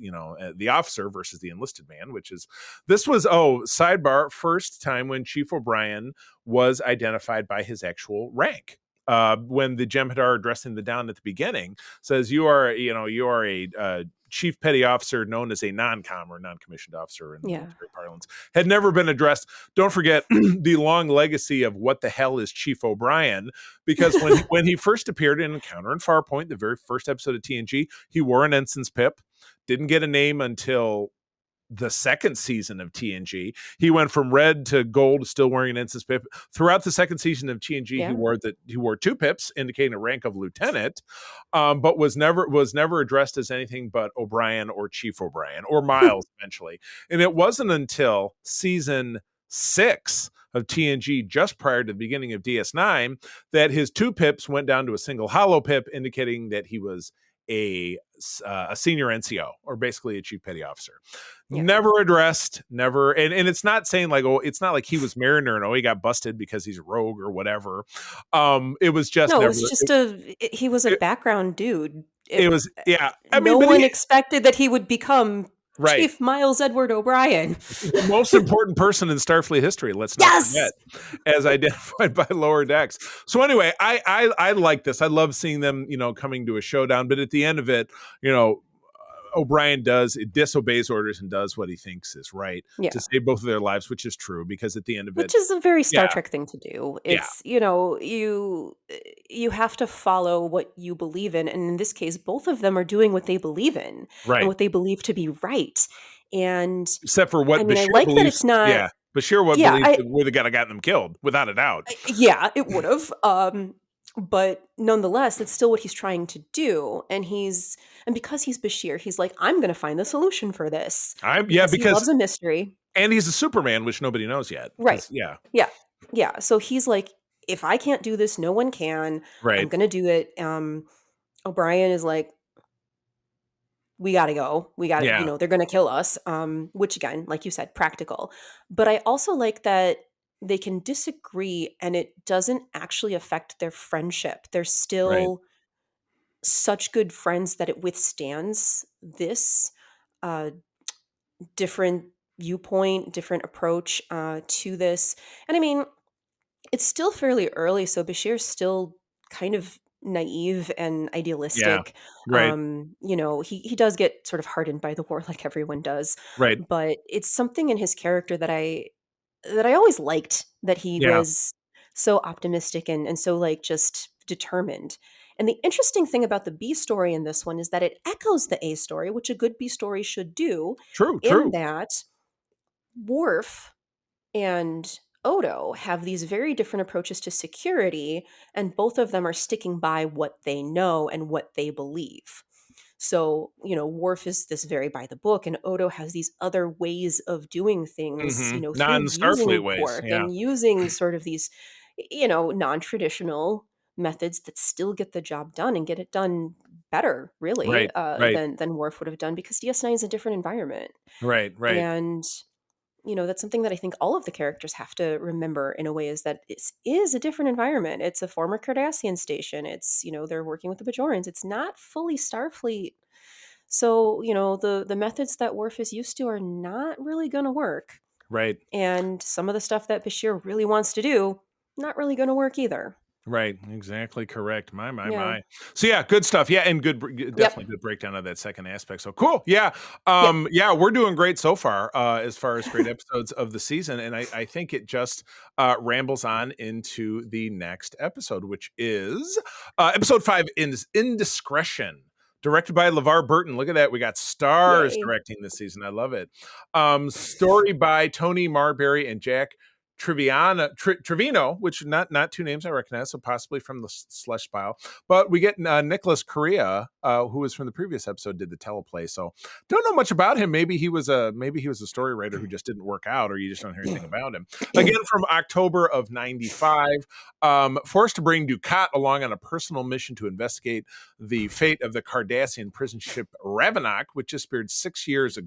the officer versus the enlisted man, which is, this was, sidebar, first time when Chief O'Brien was identified by his actual rank. When the Jem'Hadar addressing the down at the beginning says, you are a chief petty officer known as a non-com or non-commissioned officer in Yeah. military parlance, had never been addressed. Don't forget the long legacy of what the hell is Chief O'Brien, because when he first appeared in Encounter in Farpoint, the very first episode of TNG, he wore an ensign's pip, didn't get a name until the second season of TNG. He went from red to gold, still wearing an ensign's pip. Throughout the second season of TNG, Yeah. he wore two pips, indicating a rank of lieutenant, but was never addressed as anything but O'Brien or Chief O'Brien or Miles eventually. And it wasn't until season 6 of TNG, just prior to the beginning of DS9, that his two pips went down to a single hollow pip, indicating that he was a senior NCO, or basically a chief petty officer. Yeah. Never addressed, never. And it's not saying like, oh, it's not like he was Mariner and he got busted because he's a rogue or whatever. It was just No, it never. was just he was a It, background dude. it was, yeah. I mean, No but one expected that he would become right. Chief Miles Edward O'Brien. The most important person in Starfleet history, let's not Yes. forget, as identified by Lower Decks. So anyway, I like this. I love seeing them, coming to a showdown. But at the end of it, O'Brien disobeys orders and does what he thinks is right to Yeah. save both of their lives, which is true, because at the end of it, Which is a very Star yeah, Trek thing to do. yeah, It's, you have to follow what you believe in, and in this case both of them are doing what they believe in and right. what they believe to be right. And Except for I what mean, I Bashir like that believes. it's not. Yeah, Bashir what Yeah, believes that we're the guy that got them killed, without a doubt. yeah, it would have. But nonetheless, that's still what he's trying to do. And because he's Bashir, he's like, I'm going to find the solution for this because he Because loves a mystery. and he's a Superman, which nobody knows yet. Right. Yeah, Yeah. Yeah. So he's like, if I can't do this, no one can. I'm right. going to do it. O'Brien is like, we got to go. We got to, Yeah, they're going to kill us. Which again, like you said, practical. But I also like that they can disagree and it doesn't actually affect their friendship. They're right. still such good friends that it withstands this uh, different viewpoint, different approach to this. And I mean, it's still fairly early, so Bashir's still kind of naive and Yeah, idealistic. right, He does get sort of hardened by the war like everyone does, right. but it's something in his character that I always liked, that he Yeah, was so optimistic and so like just determined. And the interesting thing about the B story in this one is that it echoes the A story, which a good B story should do, true, in true. that Worf and Odo have these very different approaches to security, and both of them are sticking by what they know and what they believe. So, Worf is this very by the book, and Odo has these other ways of doing things, Not in through the using Starfleet ways. quark Yeah. and using sort of these, non-traditional methods that still get the job done and get it done better, really, Right. Right. than Worf would have done, because DS9 is a different environment. Right. Right. And that's something that I think all of the characters have to remember, in a way, is that it is a different environment. It's a former Cardassian station. It's, they're working with the Bajorans. It's not fully Starfleet. So, the methods that Worf is used to are not really going to work. Right. And some of the stuff that Bashir really wants to do, not really going to work either. Right, exactly correct. My, Yeah. my. So yeah, good stuff. Yeah, and definitely Yep. good breakdown of that second aspect. So cool. Yeah, Yep. yeah, we're doing great so far as great episodes of the season, and I think it just rambles on into the next episode, which is episode 5, Indiscretion. Directed by LeVar Burton. Look at that. We got stars Yay. directing this season. I love it. Story by Tony Marbury and Jack Trevino, which not two names I recognize, so possibly from the Slush File. But we get Nicholas Correa, who was from the previous episode, did the teleplay. So don't know much about him. Maybe he was a story writer who just didn't work out, or you just don't hear anything about him. Again, from October of '95, forced to bring Dukat along on a personal mission to investigate the fate of the Cardassian prison ship Ravenok, which disappeared 6 years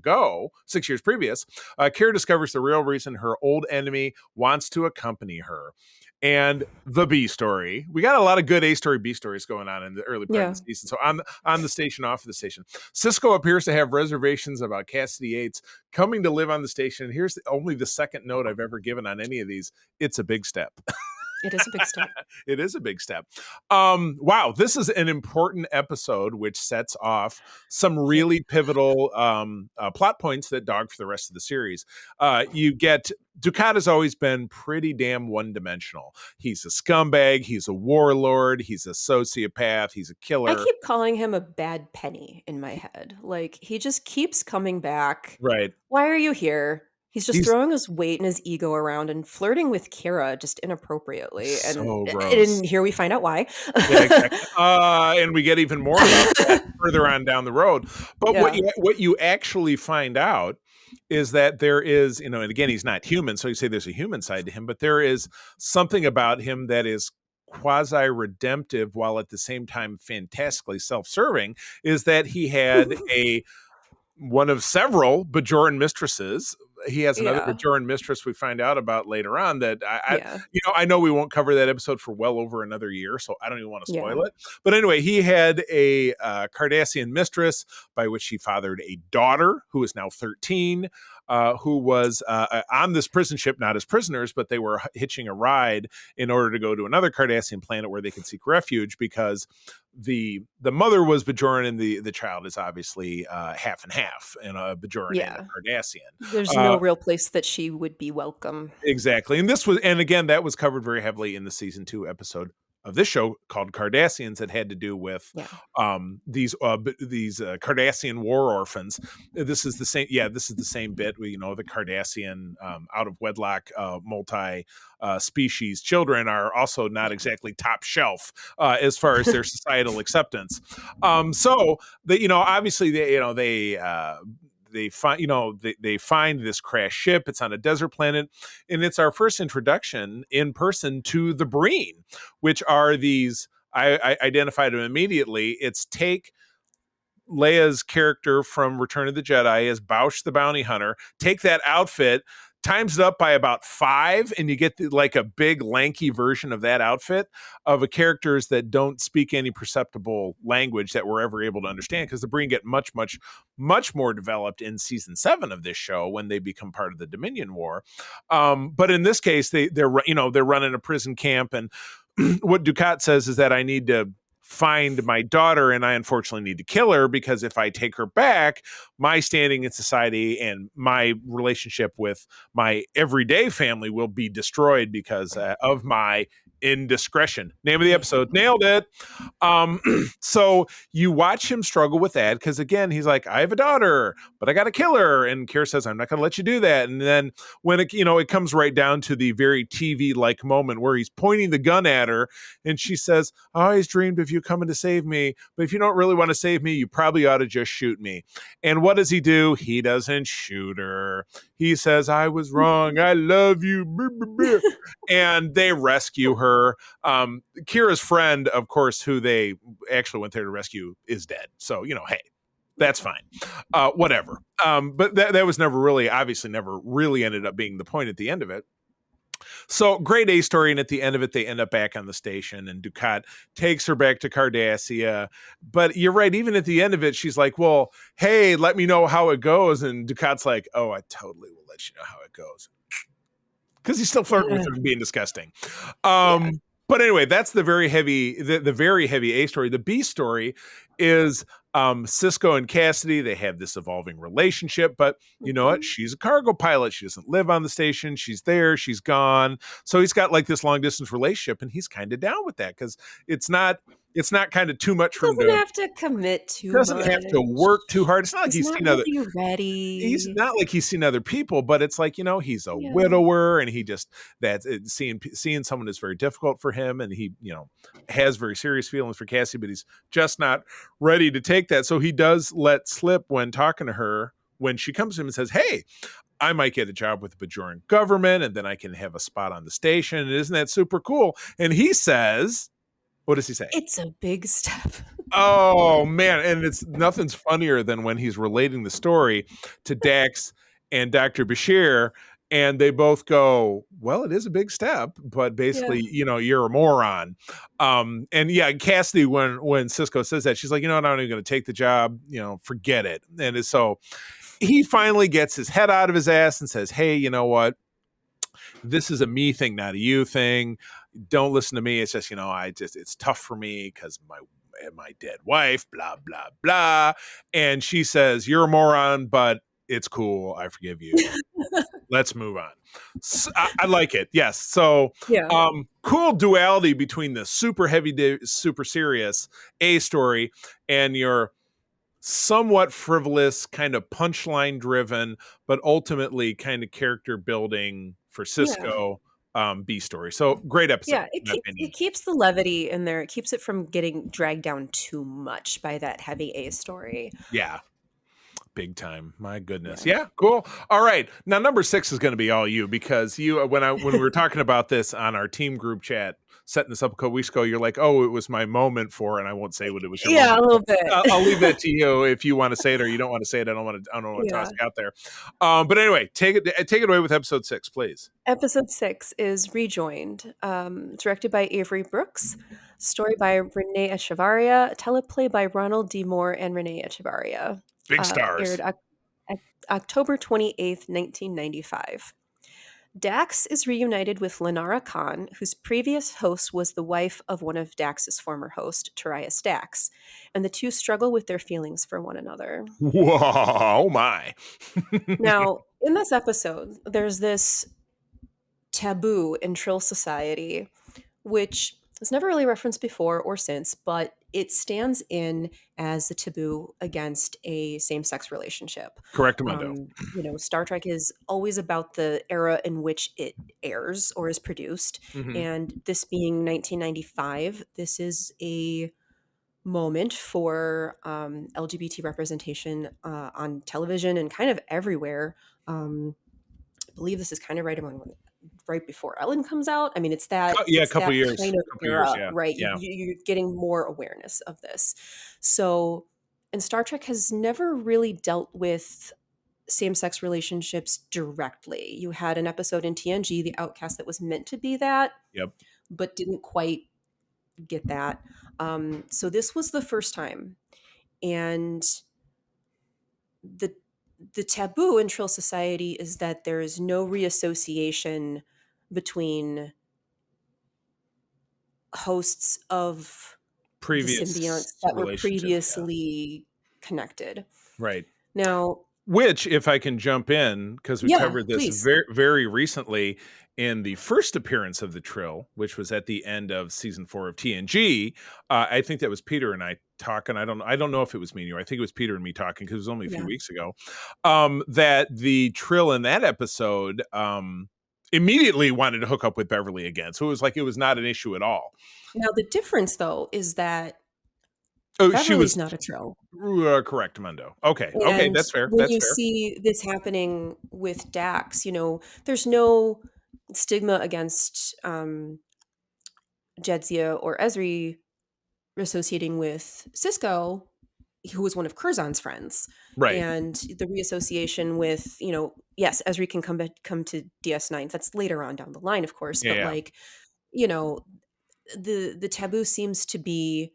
previous. Kira discovers the real reason her old enemy wants to accompany her. And the B story. We got a lot of good A story, B stories going on in the early part of the season. So on the station, off of the station, Cisco appears to have reservations about Cassidy Yates coming to live on the station. And here's only the second note I've ever given on any of these. It's a big step. It is a big step. It is a big step. Wow, this is an important episode, which sets off some really pivotal plot points that dog for the rest of the series. You get Dukat has always been pretty damn one-dimensional. He's a scumbag. He's a warlord. He's a sociopath. He's a killer. I keep calling him a bad penny in my head. Like, he just keeps coming back. Right. Why are you here? He's just throwing his weight and his ego around and flirting with Kira just inappropriately. So gross. And here we find out why. Yeah, exactly. And we get even more about that further on down the road. But what you actually find out is that there is, and again, he's not human, so you say there's a human side to him, but there is something about him that is quasi-redemptive while at the same time fantastically self-serving, is that he had one of several Bajoran mistresses. He has another Bajoran mistress we find out about later on that I know we won't cover that episode for well over another year, so I don't even want to spoil it. But anyway, he had a Cardassian mistress by which he fathered a daughter who is now 13, who was on this prison ship, not as prisoners, but they were hitching a ride in order to go to another Cardassian planet where they could seek refuge, because the mother was Bajoran and the child is obviously half and half, and a Bajoran and a Cardassian. There's no real place that she would be welcome. Exactly. And again, that was covered very heavily in the season 2 episode of this show called Cardassians, that had to do with these Cardassian war orphans. This is the same. Yeah, this is the same bit. The Cardassian out of wedlock multi species children are also not exactly top shelf as far as their societal acceptance. So that obviously they find this crash ship. It's on a desert planet, and it's our first introduction in person to the Breen, which are these. I identified them immediately. It's take Leia's character from Return of the Jedi as Bausch the bounty hunter. Take that outfit, times it up by about 5, and you get like a big lanky version of that outfit of characters that don't speak any perceptible language that we're ever able to understand, because the Breen get much more developed in season 7 of this show when they become part of the Dominion War. But in this case, they're running a prison camp, and what Dukat says is that I need to find my daughter, and I unfortunately need to kill her, because if I take her back, my standing in society and my relationship with my everyday family will be destroyed because of my Indiscretion. Name of the episode. Nailed it. So you watch him struggle with that because again, he's like, I have a daughter, but I got to kill her. And Kira says, I'm not going to let you do that. And then when it comes right down to the very TV like moment where he's pointing the gun at her, and she says, I always dreamed of you coming to save me, but if you don't really want to save me, you probably ought to just shoot me. And what does he do? He doesn't shoot her. He says, I was wrong. I love you. And they rescue her. Kira's friend, of course, who they actually went there to rescue, is dead. So, hey, that's fine. Whatever. But that was never really ended up being the point at the end of it. So great A story, and at the end of it, they end up back on the station, and Dukat takes her back to Cardassia. But you're right, even at the end of it, she's like, well, hey, let me know how it goes. And Dukat's like, oh, I totally will let you know how it goes. Because he's still flirting with her and being disgusting. But anyway, that's the very heavy A story. The B story is Sisko and Cassidy. They have this evolving relationship, but you know what? She's a cargo pilot. She doesn't live on the station. She's there. She's gone. So he's got like this long distance relationship, and he's kind of down with that because it's not kind of too much for him to. Doesn't have to commit too much. Doesn't have to work too hard. It's not like he's seen other. Ready. He's not like he's seen other people, but it's like he's a widower, and he just seeing someone is very difficult for him, and he has very serious feelings for Cassie, but he's just not ready to take that. So he does let slip when talking to her when she comes to him and says, "Hey, I might get a job with the Bajoran government, and then I can have a spot on the station. And isn't that super cool?" And he says, what does he say? It's a big step. Oh, man. And nothing's funnier than when he's relating the story to Dax and Dr. Bashir, and they both go, well, it is a big step, but basically, you're a moron. And yeah, Cassidy, when Sisko says that, she's like, I'm not even going to take the job, forget it. And so he finally gets his head out of his ass and says, hey, you know what? This is a me thing, not a you thing. Don't listen to me. It's just, it's tough for me because my dead wife, blah, blah, blah. And she says, you're a moron, but it's cool. I forgive you. Let's move on. So, I like it. Yes. So cool duality between the super heavy, super serious A story and your somewhat frivolous, kind of punchline driven, but ultimately kind of character building for Sisko B story. So great episode. Yeah, it keeps the levity in there. It keeps it from getting dragged down too much by that heavy A story. Yeah. Big time. My goodness. Yeah, cool. All right. Now number 6 is going to be all you because when we were talking about this on our team group chat, setting this up a couple weeks ago, you're like, oh, it was my moment for, and I won't say what it was. A little bit. I'll leave that to you if you want to say it or you don't want to say it. I don't want to toss it out there. But anyway, take it away with episode 6, please. Episode 6 is Rejoined, directed by Avery Brooks, story by Renee Echevarria, teleplay by Ronald D. Moore and Renee Echevarria. Big stars. Aired October 28th, 1995. Dax is reunited with Lenara Khan, whose previous host was the wife of one of Dax's former hosts, Tarius Dax, and the two struggle with their feelings for one another. Whoa, oh my. Now, in this episode, there's this taboo in Trill society, which is never really referenced before or since, but it stands in as the taboo against a same-sex relationship. Correct, Mundo. Star Trek is always about the era in which it airs or is produced. Mm-hmm. And this being 1995, this is a moment for LGBT representation on television and kind of everywhere. I believe this is kind of right before Ellen comes out. I mean, it's that a couple years, kind of era, right? Yeah. You're getting more awareness of this. So, and Star Trek has never really dealt with same-sex relationships directly. You had an episode in TNG, The Outcast, that was meant to be that, but didn't quite get that. So this was the first time, and the taboo in Trill society is that there is no reassociation between hosts of previous symbionts that were previously connected. Right. Now, Which, if I can jump in, because we Yeah, covered this please. very, very recently in the first appearance of the Trill, which was at the end of season 4 of TNG. I think that was Peter and I talking. I don't know if it was me and you. I think it was Peter and me talking because it was only a few Yeah. weeks ago. That the Trill in that episode immediately wanted to hook up with Beverly again. So it was like it was not an issue at all. Now the difference though is that Oh, she Beverly's was not a Trill. correct, Mundo. Okay, okay, And that's fair. when That's you fair. see this happening with Dax, there's no stigma against Jadzia or Ezri associating with Cisco, who was one of Curzon's friends. Right. And the reassociation with, yes, Ezri can come to DS9. That's later on down the line, of course, Yeah. but Yeah. like, you know, the taboo seems to be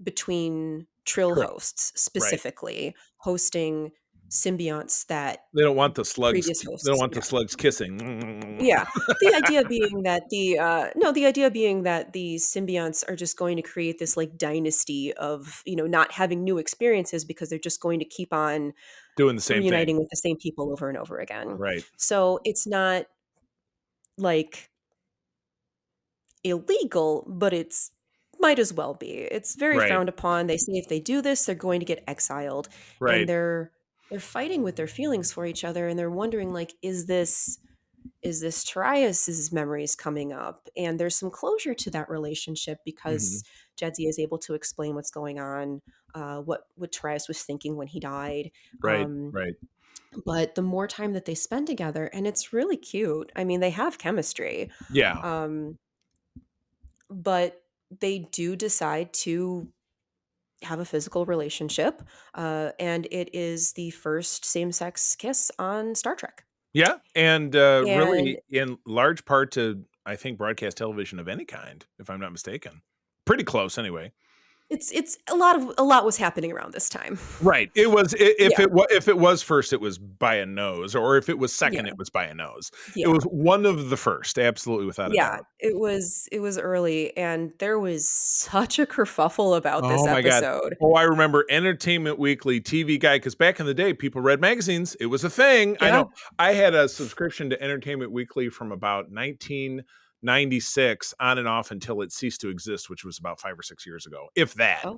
between Trill True. hosts, Right. specifically hosting symbionts that They don't want the slugs. previous They don't hosts. want the Yeah. slugs kissing. Yeah. The idea being that the idea being that these symbionts are just going to create this like dynasty of, not having new experiences because they're just going to keep on Doing the same thing. reuniting with the same people over and over again. Right. So it's not like illegal, but it's might as well be. It's very Right. frowned upon. They say if they do this, they're going to get exiled. And Right. they're fighting with their feelings for each other, and they're wondering like, is this Tarius's memories coming up? And there's some closure to that relationship Hmm. because Jadzia is able to explain what's going on, what Tarius was thinking when he died. Right. Right. But the more time that they spend together, and it's really cute. I mean, they have chemistry, Yeah. um, but they do decide to have a physical relationship, and it is the first same-sex kiss on Star Trek. Yeah. And And really, in large part to, I think, broadcast television of any kind, if I'm not mistaken. Pretty close, anyway. it's a lot was happening around this time. Right. It was Yeah, if it was first, it was by a nose, or if it was second, yeah, it was by a nose. It yeah. was one of the first, absolutely, without a Yeah, doubt. it was early, and there was such a kerfuffle about this Oh my god. episode. Oh, I remember Entertainment Weekly TV Guide, because back in the day, people read magazines. It was a thing. I Yeah. know. I had a subscription to Entertainment Weekly from about 1996 on and off until it ceased to exist, which was about 5 or 6 years ago, if that. Oh,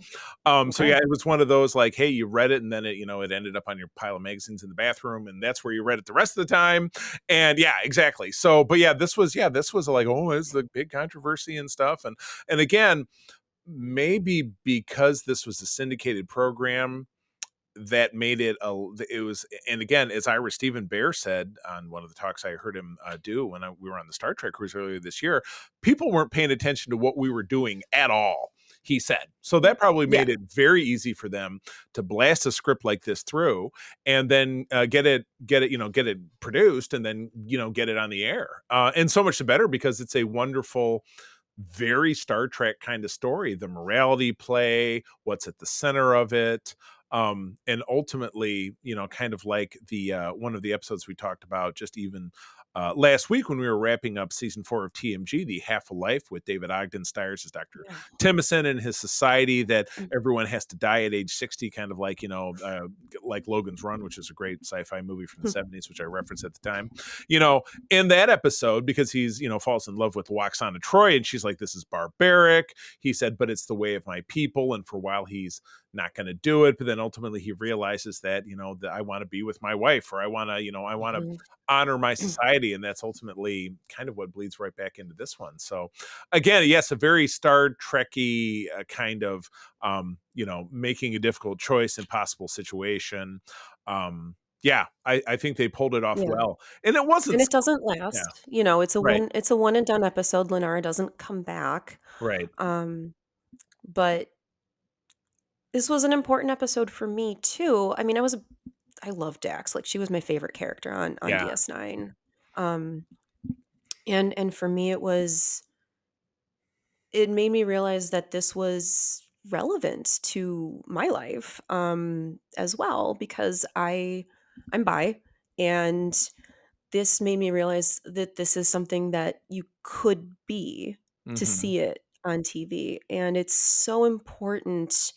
So okay. yeah, it was one of those like, hey, you read it, and then it ended up on your pile of magazines in the bathroom, and that's where you read it the rest of the time. And yeah, exactly. So, but this was like, oh, it's the big controversy and stuff, and again, maybe because this was a syndicated program that made it was, and again, as Ira Stephen Bear said on one of the talks I heard him do when we were on the Star Trek cruise earlier this year, people weren't paying attention to what we were doing at all, he said. So that probably Yeah. made it very easy for them to blast a script like this through, and then get it produced, and then get it on the air, and so much the better, because it's a wonderful, very Star Trek kind of story. The morality play, what's at the center of it, and ultimately, kind of like the one of the episodes we talked about just even last week when we were wrapping up season 4 of TMG, the Half a Life, with David Ogden Stiers as Dr. Yeah. Timothy and his society, that Mm. everyone has to die at age 60, kind of like like Logan's Run, which is a great sci-fi movie from the 70s, which I referenced at the time. In that episode, because he's falls in love with Waxana Troy, and she's like, this is barbaric. He said, but it's the way of my people. And for a while he's not going to do it, but then ultimately he realizes that that I want to be with my wife, or I want to Mhm. honor my society, and that's ultimately kind of what bleeds right back into this one. So again, yes, a very Star Trekky kind of making a difficult choice, impossible situation. Yeah, I think they pulled it off Yeah. well, and it wasn't And it slow. doesn't Yeah. last. Right. It's a one and done episode. Lenara doesn't come back. Right. Um, but this was an important episode for me too. I mean, I love Dax. Like, she was my favorite character on Yeah. DS9. Um, and for me it made me realize that this was relevant to my life, as well, because I'm bi, and this made me realize that this is something that you could be, to Hmm. see it on TV, and it's so important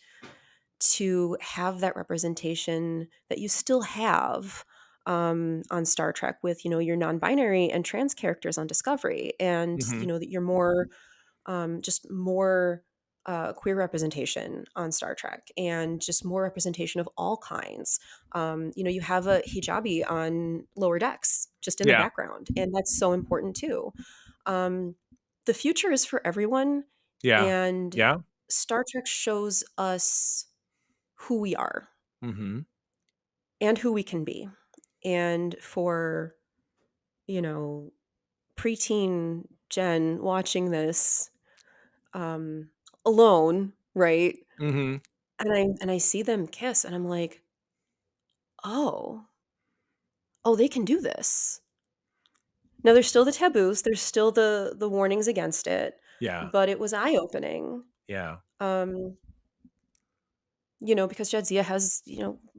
to have that representation that you still have on Star Trek with, your non-binary and trans characters on Discovery, and Hmm. that you're more just more queer representation on Star Trek, and just more representation of all kinds. You have a hijabi on Lower Decks, just in the Yeah. background, and that's so important too. Um, the future is for everyone, Yeah. and Yeah. Star Trek shows us who we are Hmm. and who we can be. And for, you know, preteen Jen watching this um, alone, right? Hmm. And I see them kiss, and I'm like, oh, oh, they can do this. Now there's still the taboos, there's still the warnings against it, Yeah. but it was eye opening. Yeah. Um, because Jadzia has,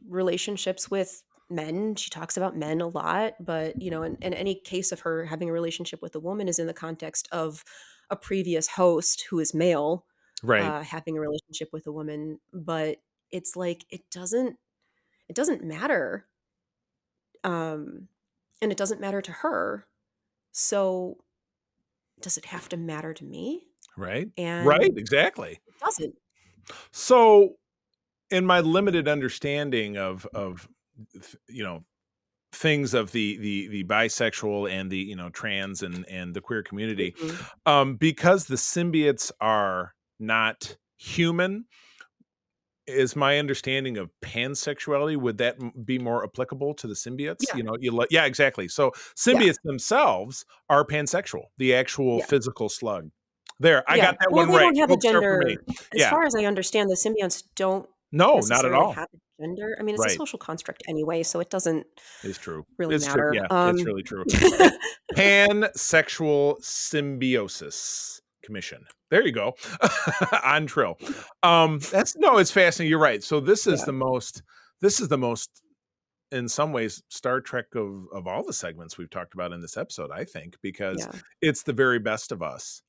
relationships with men. She talks about men a lot, but, in any case of her having a relationship with a woman is in the context of a previous host who is male, Right. having a relationship with a woman. But it's like, it doesn't matter. Um, and it doesn't matter to her. So does it have to matter to me? Right. Right. And Exactly. it doesn't. So, in my limited understanding of you know things of the bisexual and the trans and the queer community, Mhm. because the symbiotes are not human, is my understanding of pansexuality, would that be more applicable to the symbiotes? Yeah. Yeah, exactly. So Yeah. symbiotes themselves are pansexual, the actual Yeah. physical slug. There, I Yeah. got that Well, one they right. don't have a Gold star for me. gender. As Yeah. far as I understand, the symbionts don't No, not at necessarily all. have a gender. I mean, it's a Right. social construct anyway, so it doesn't It's true. really It's true. matter. Yeah, it's really true. Pansexual Symbiosis Commission. There you go. On Trill. That's no, it's fascinating. You're right. So Yeah. this is the most in some ways Star Trek of all the segments we've talked about in this episode, I think, because Yeah. it's the very best of us.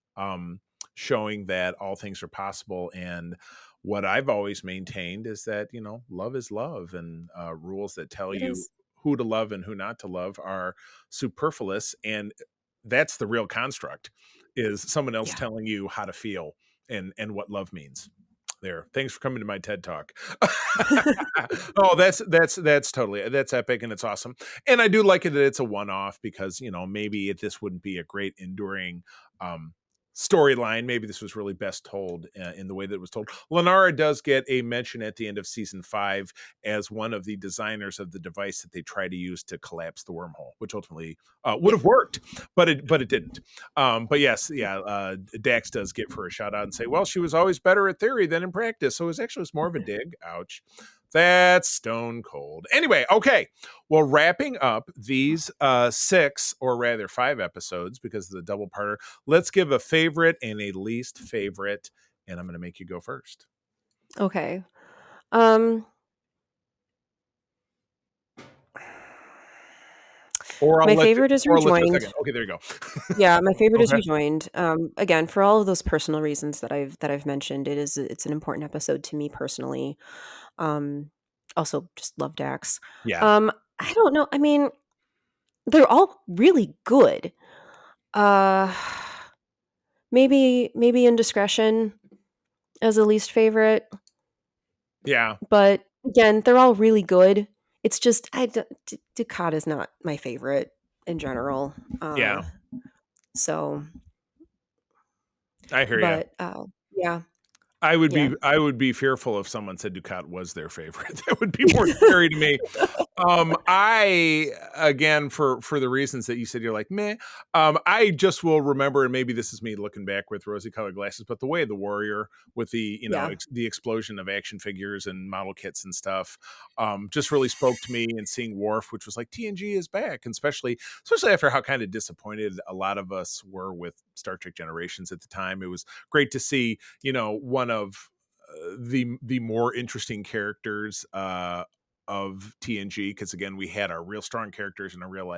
Showing that all things are possible. And what I've always maintained is that, love is love, and rules that tell It you is. who to love and who not to love are superfluous. And that's the real construct, is someone else Yeah. telling you how to feel and what love means. There. Thanks for coming to my TED Talk. Oh, that's totally, that's epic, and it's awesome. And I do like it that it's a one-off, because maybe this wouldn't be a great enduring storyline. Maybe this was really best told in the way that it was told. Lenara does get a mention at the end of season 5 as one of the designers of the device that they try to use to collapse the wormhole, which ultimately would Yeah. have worked, but it didn't. But yes, yeah, Dax does give her a shout out and say, well, she was always better at theory than in practice. So it was more of a dig. Ouch. That's stone cold. Anyway, okay. Well, wrapping up these 6, or rather 5 episodes, because of the double parter, let's give a favorite and a least favorite. And I'm going to make you go first. Okay. Um, Or I'll my let you, favorite is or I'll let you a Rejoined. second. Okay, there you go. Yeah, my favorite is Okay. Rejoined. Again, for all of those personal reasons that I've mentioned, it's an important episode to me personally. Um, Also, just love Dax. Yeah. I don't know. I mean, they're all really good. Uh, maybe Indiscretion as a least favorite, Yeah. but again, they're all really good. It's just Ducat is not my favorite in general. Yeah. So, I hear you. but yeah, I would yeah, be fearful if someone said Ducat was their favorite. That would be more scary to me. I, again, for the reasons that you said, you're like, meh. I just will remember, and maybe this is me looking back with rosy colored glasses, but the way the Warrior, with the yeah, the explosion of action figures and model kits and stuff, just really spoke to me. And seeing Worf, which was like, TNG is back, and especially after how kind of disappointed a lot of us were with Star Trek Generations at the time, it was great to see one of the more interesting characters of TNG, because again, we had our real strong characters and our real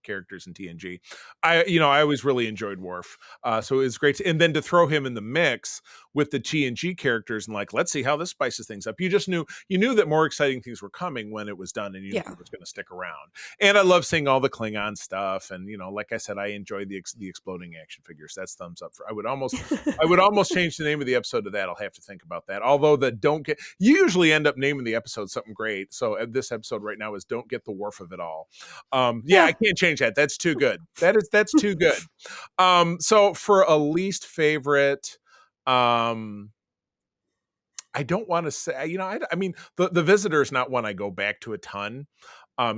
characters in TNG. I always really enjoyed Worf, so it was great and then to throw him in the mix with the TNG characters and like, let's see how this spices things up. You knew that more exciting things were coming when it was done, and you knew Yeah. it was going to stick around. And I love seeing all the Klingon stuff, and like I said, I enjoyed the exploding action figures. That's thumbs up for. I would almost change the name of the episode to that. I'll have to think about that. Although you usually end up naming the episode something great. So this episode right now is "Don't Get the Worf of It All." I can't change that. That's too good. That's too good. So for a least favorite, I don't want to say. I mean, the Visitor is not one I go back to a ton.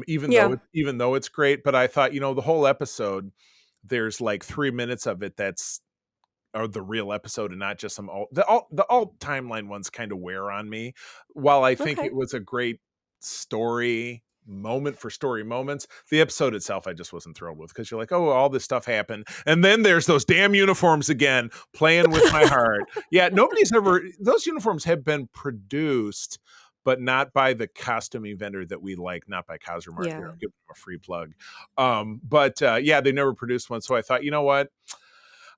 Even though it's great, but I thought the whole episode, there's like 3 minutes of it that's or the real episode and not just some the alt timeline ones kind of wear on me. While I think Okay. it was a great story moment for story moments, the episode itself I just wasn't thrilled with, because you're like, oh, all this stuff happened, and then there's those damn uniforms again playing with my heart. Yeah, those uniforms have been produced, but not by the costuming vendor that we like, not by Cosmart. Yeah. Here, I'll give them a free plug. But they never produced one. So I thought, you know what?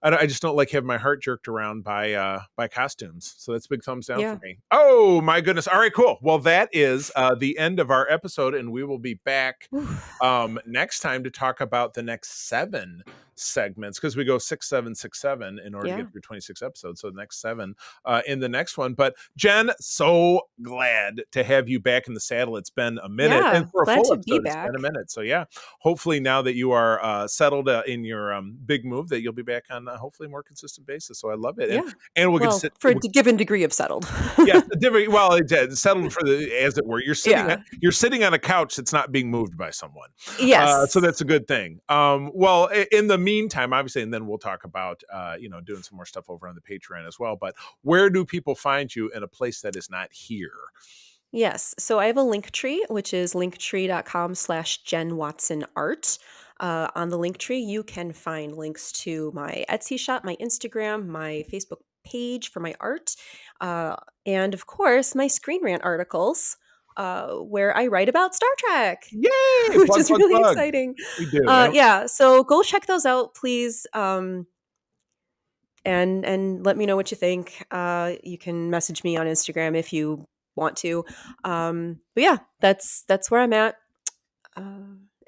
I just don't like having my heart jerked around by costumes. So that's a big thumbs down for me. Oh my goodness. All right, cool. Well, that is the end of our episode, and we will be back next time to talk about the next 7 segments, because we go 6, 7, 6, 7 in order to get through 26 episodes. So the next 7 in the next one. But Jen, so glad to have you back in the saddle. It's been a minute, and for a full episode, it's been a minute. So hopefully now that you are settled in your big move, that you'll be back on hopefully more consistent basis. So I love it. And we'll get for a given degree of settled. Settled for as it were. You're sitting on a couch that's not being moved by someone. Yes. So that's a good thing. Well, in the meantime, obviously, and then we'll talk about doing some more stuff over on the Patreon as well. But where do people find you in a place that is not here? Yes. So I have a link tree, which is linktree.com/JenWatsonArt. On the link tree, you can find links to my Etsy shop, my Instagram, my Facebook page for my art, and of course, my Screen Rant articles, where I write about Star Trek. Yay! Which is really exciting. We do. So go check those out, please. And let me know what you think. You can message me on Instagram if you want to. But yeah, that's where I'm at.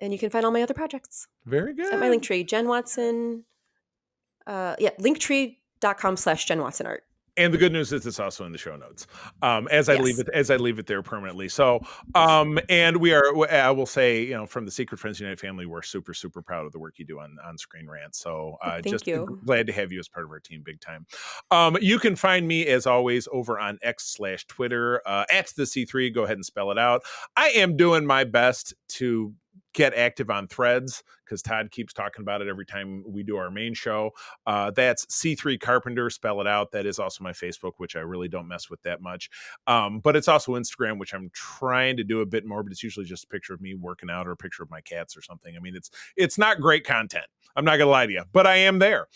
And you can find all my other projects. Very good. At my link tree, Jen Watson. Linktree.com/JenWatsonArt. And the good news is it's also in the show notes, as I leave it there permanently. So, and we are, I will say, from the Secret Friends United family, we're super, super proud of the work you do on Screen Rant. So, Thank you. Glad to have you as part of our team, big time. You can find me as always over on X/Twitter at the C3. Go ahead and spell it out. I am doing my best to get active on Threads, because Todd keeps talking about it every time we do our main show. That's C3 Carpenter, spell it out. That is also my Facebook, which I really don't mess with that much. But it's also Instagram, which I'm trying to do a bit more, but it's usually just a picture of me working out or a picture of my cats or something. I mean, it's not great content. I'm not going to lie to you, but I am there.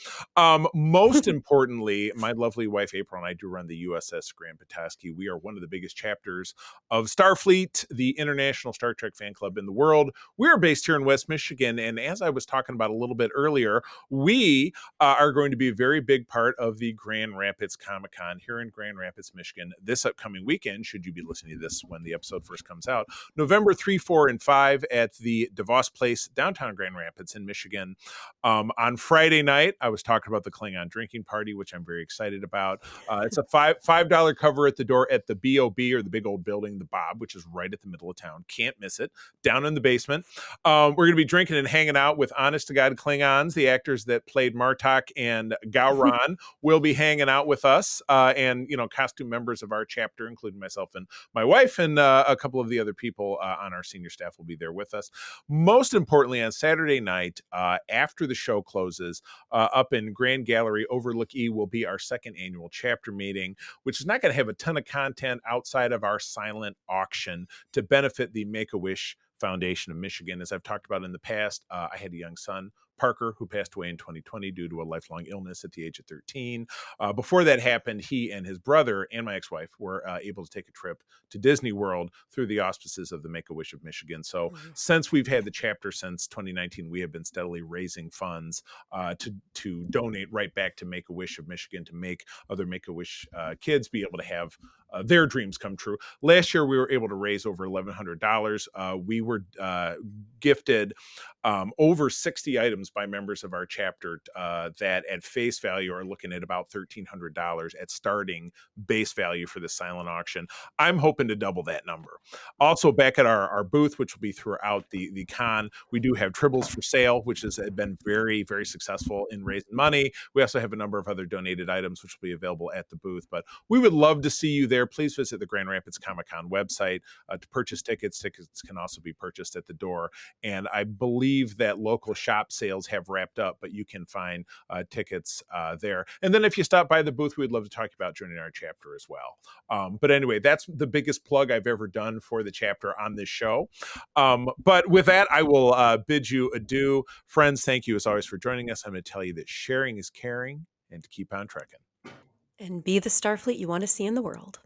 Most importantly, my lovely wife, April, and I do run the USS Grand Petoskey. We are one of the biggest chapters of Starfleet, the international Star Trek fan club in the world. We're based here in West Michigan, and as I was talking about a little bit earlier, we are going to be a very big part of the Grand Rapids Comic-Con here in Grand Rapids, Michigan, this upcoming weekend, should you be listening to this when the episode first comes out, November 3, 4, and 5 at the DeVos Place, downtown Grand Rapids in Michigan. On Friday night, I was talking about the Klingon drinking party, which I'm very excited about. It's a $5 cover at the door at the BOB, or the big old building, the Bob, which is right at the middle of town. Can't miss it. Down in the basement. We're going to be drinking and hanging out with honest to God Klingons. The actors that played Martok and Gowron will be hanging out with us, and costume members of our chapter, including myself and my wife, and a couple of the other people on our senior staff will be there with us. Most importantly, on Saturday night, after the show closes, up in Grand Gallery Overlook E will be our second annual chapter meeting, which is not going to have a ton of content outside of our silent auction to benefit the Make-A-Wish Foundation of Michigan. As I've talked about in the past, I had a young son Parker, who passed away in 2020 due to a lifelong illness at the age of 13. Before that happened, he and his brother and my ex-wife were able to take a trip to Disney World through the auspices of the Make-A-Wish of Michigan. So since we've had the chapter since 2019, we have been steadily raising funds to donate right back to Make-A-Wish of Michigan to make other Make-A-Wish kids be able to have their dreams come true. Last year, we were able to raise over $1,100. We were gifted over 60 items by members of our chapter that at face value are looking at about $1,300 at starting base value for the silent auction. I'm hoping to double that number. Also, back at our booth, which will be throughout the con, we do have tribbles for sale, which has been very, very successful in raising money. We also have a number of other donated items, which will be available at the booth. But we would love to see you there. Please visit the Grand Rapids Comic-Con website to purchase tickets. Tickets can also be purchased at the door. And I believe that local shop sales have wrapped up, but you can find tickets there. And then if you stop by the booth, we'd love to talk about joining our chapter as well. But anyway, that's the biggest plug I've ever done for the chapter on this show. But with that, I will bid you adieu. Friends, thank you as always for joining us. I'm going to tell you that sharing is caring and to keep on trekking. And be the Starfleet you want to see in the world.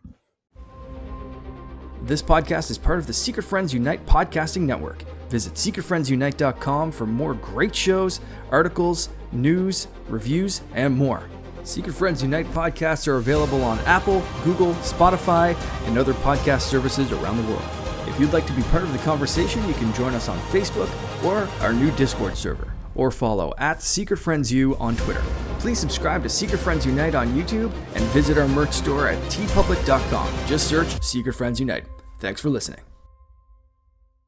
This podcast is part of the Secret Friends Unite podcasting network. Visit secretfriendsunite.com for more great shows, articles, news, reviews, and more. Secret Friends Unite podcasts are available on Apple, Google, Spotify, and other podcast services around the world. If you'd like to be part of the conversation, you can join us on Facebook or our new Discord server, or follow @SecretFriendsU on Twitter. Please subscribe to Secret Friends Unite on YouTube and visit our merch store at tpublic.com. Just search Secret Friends Unite. Thanks for listening.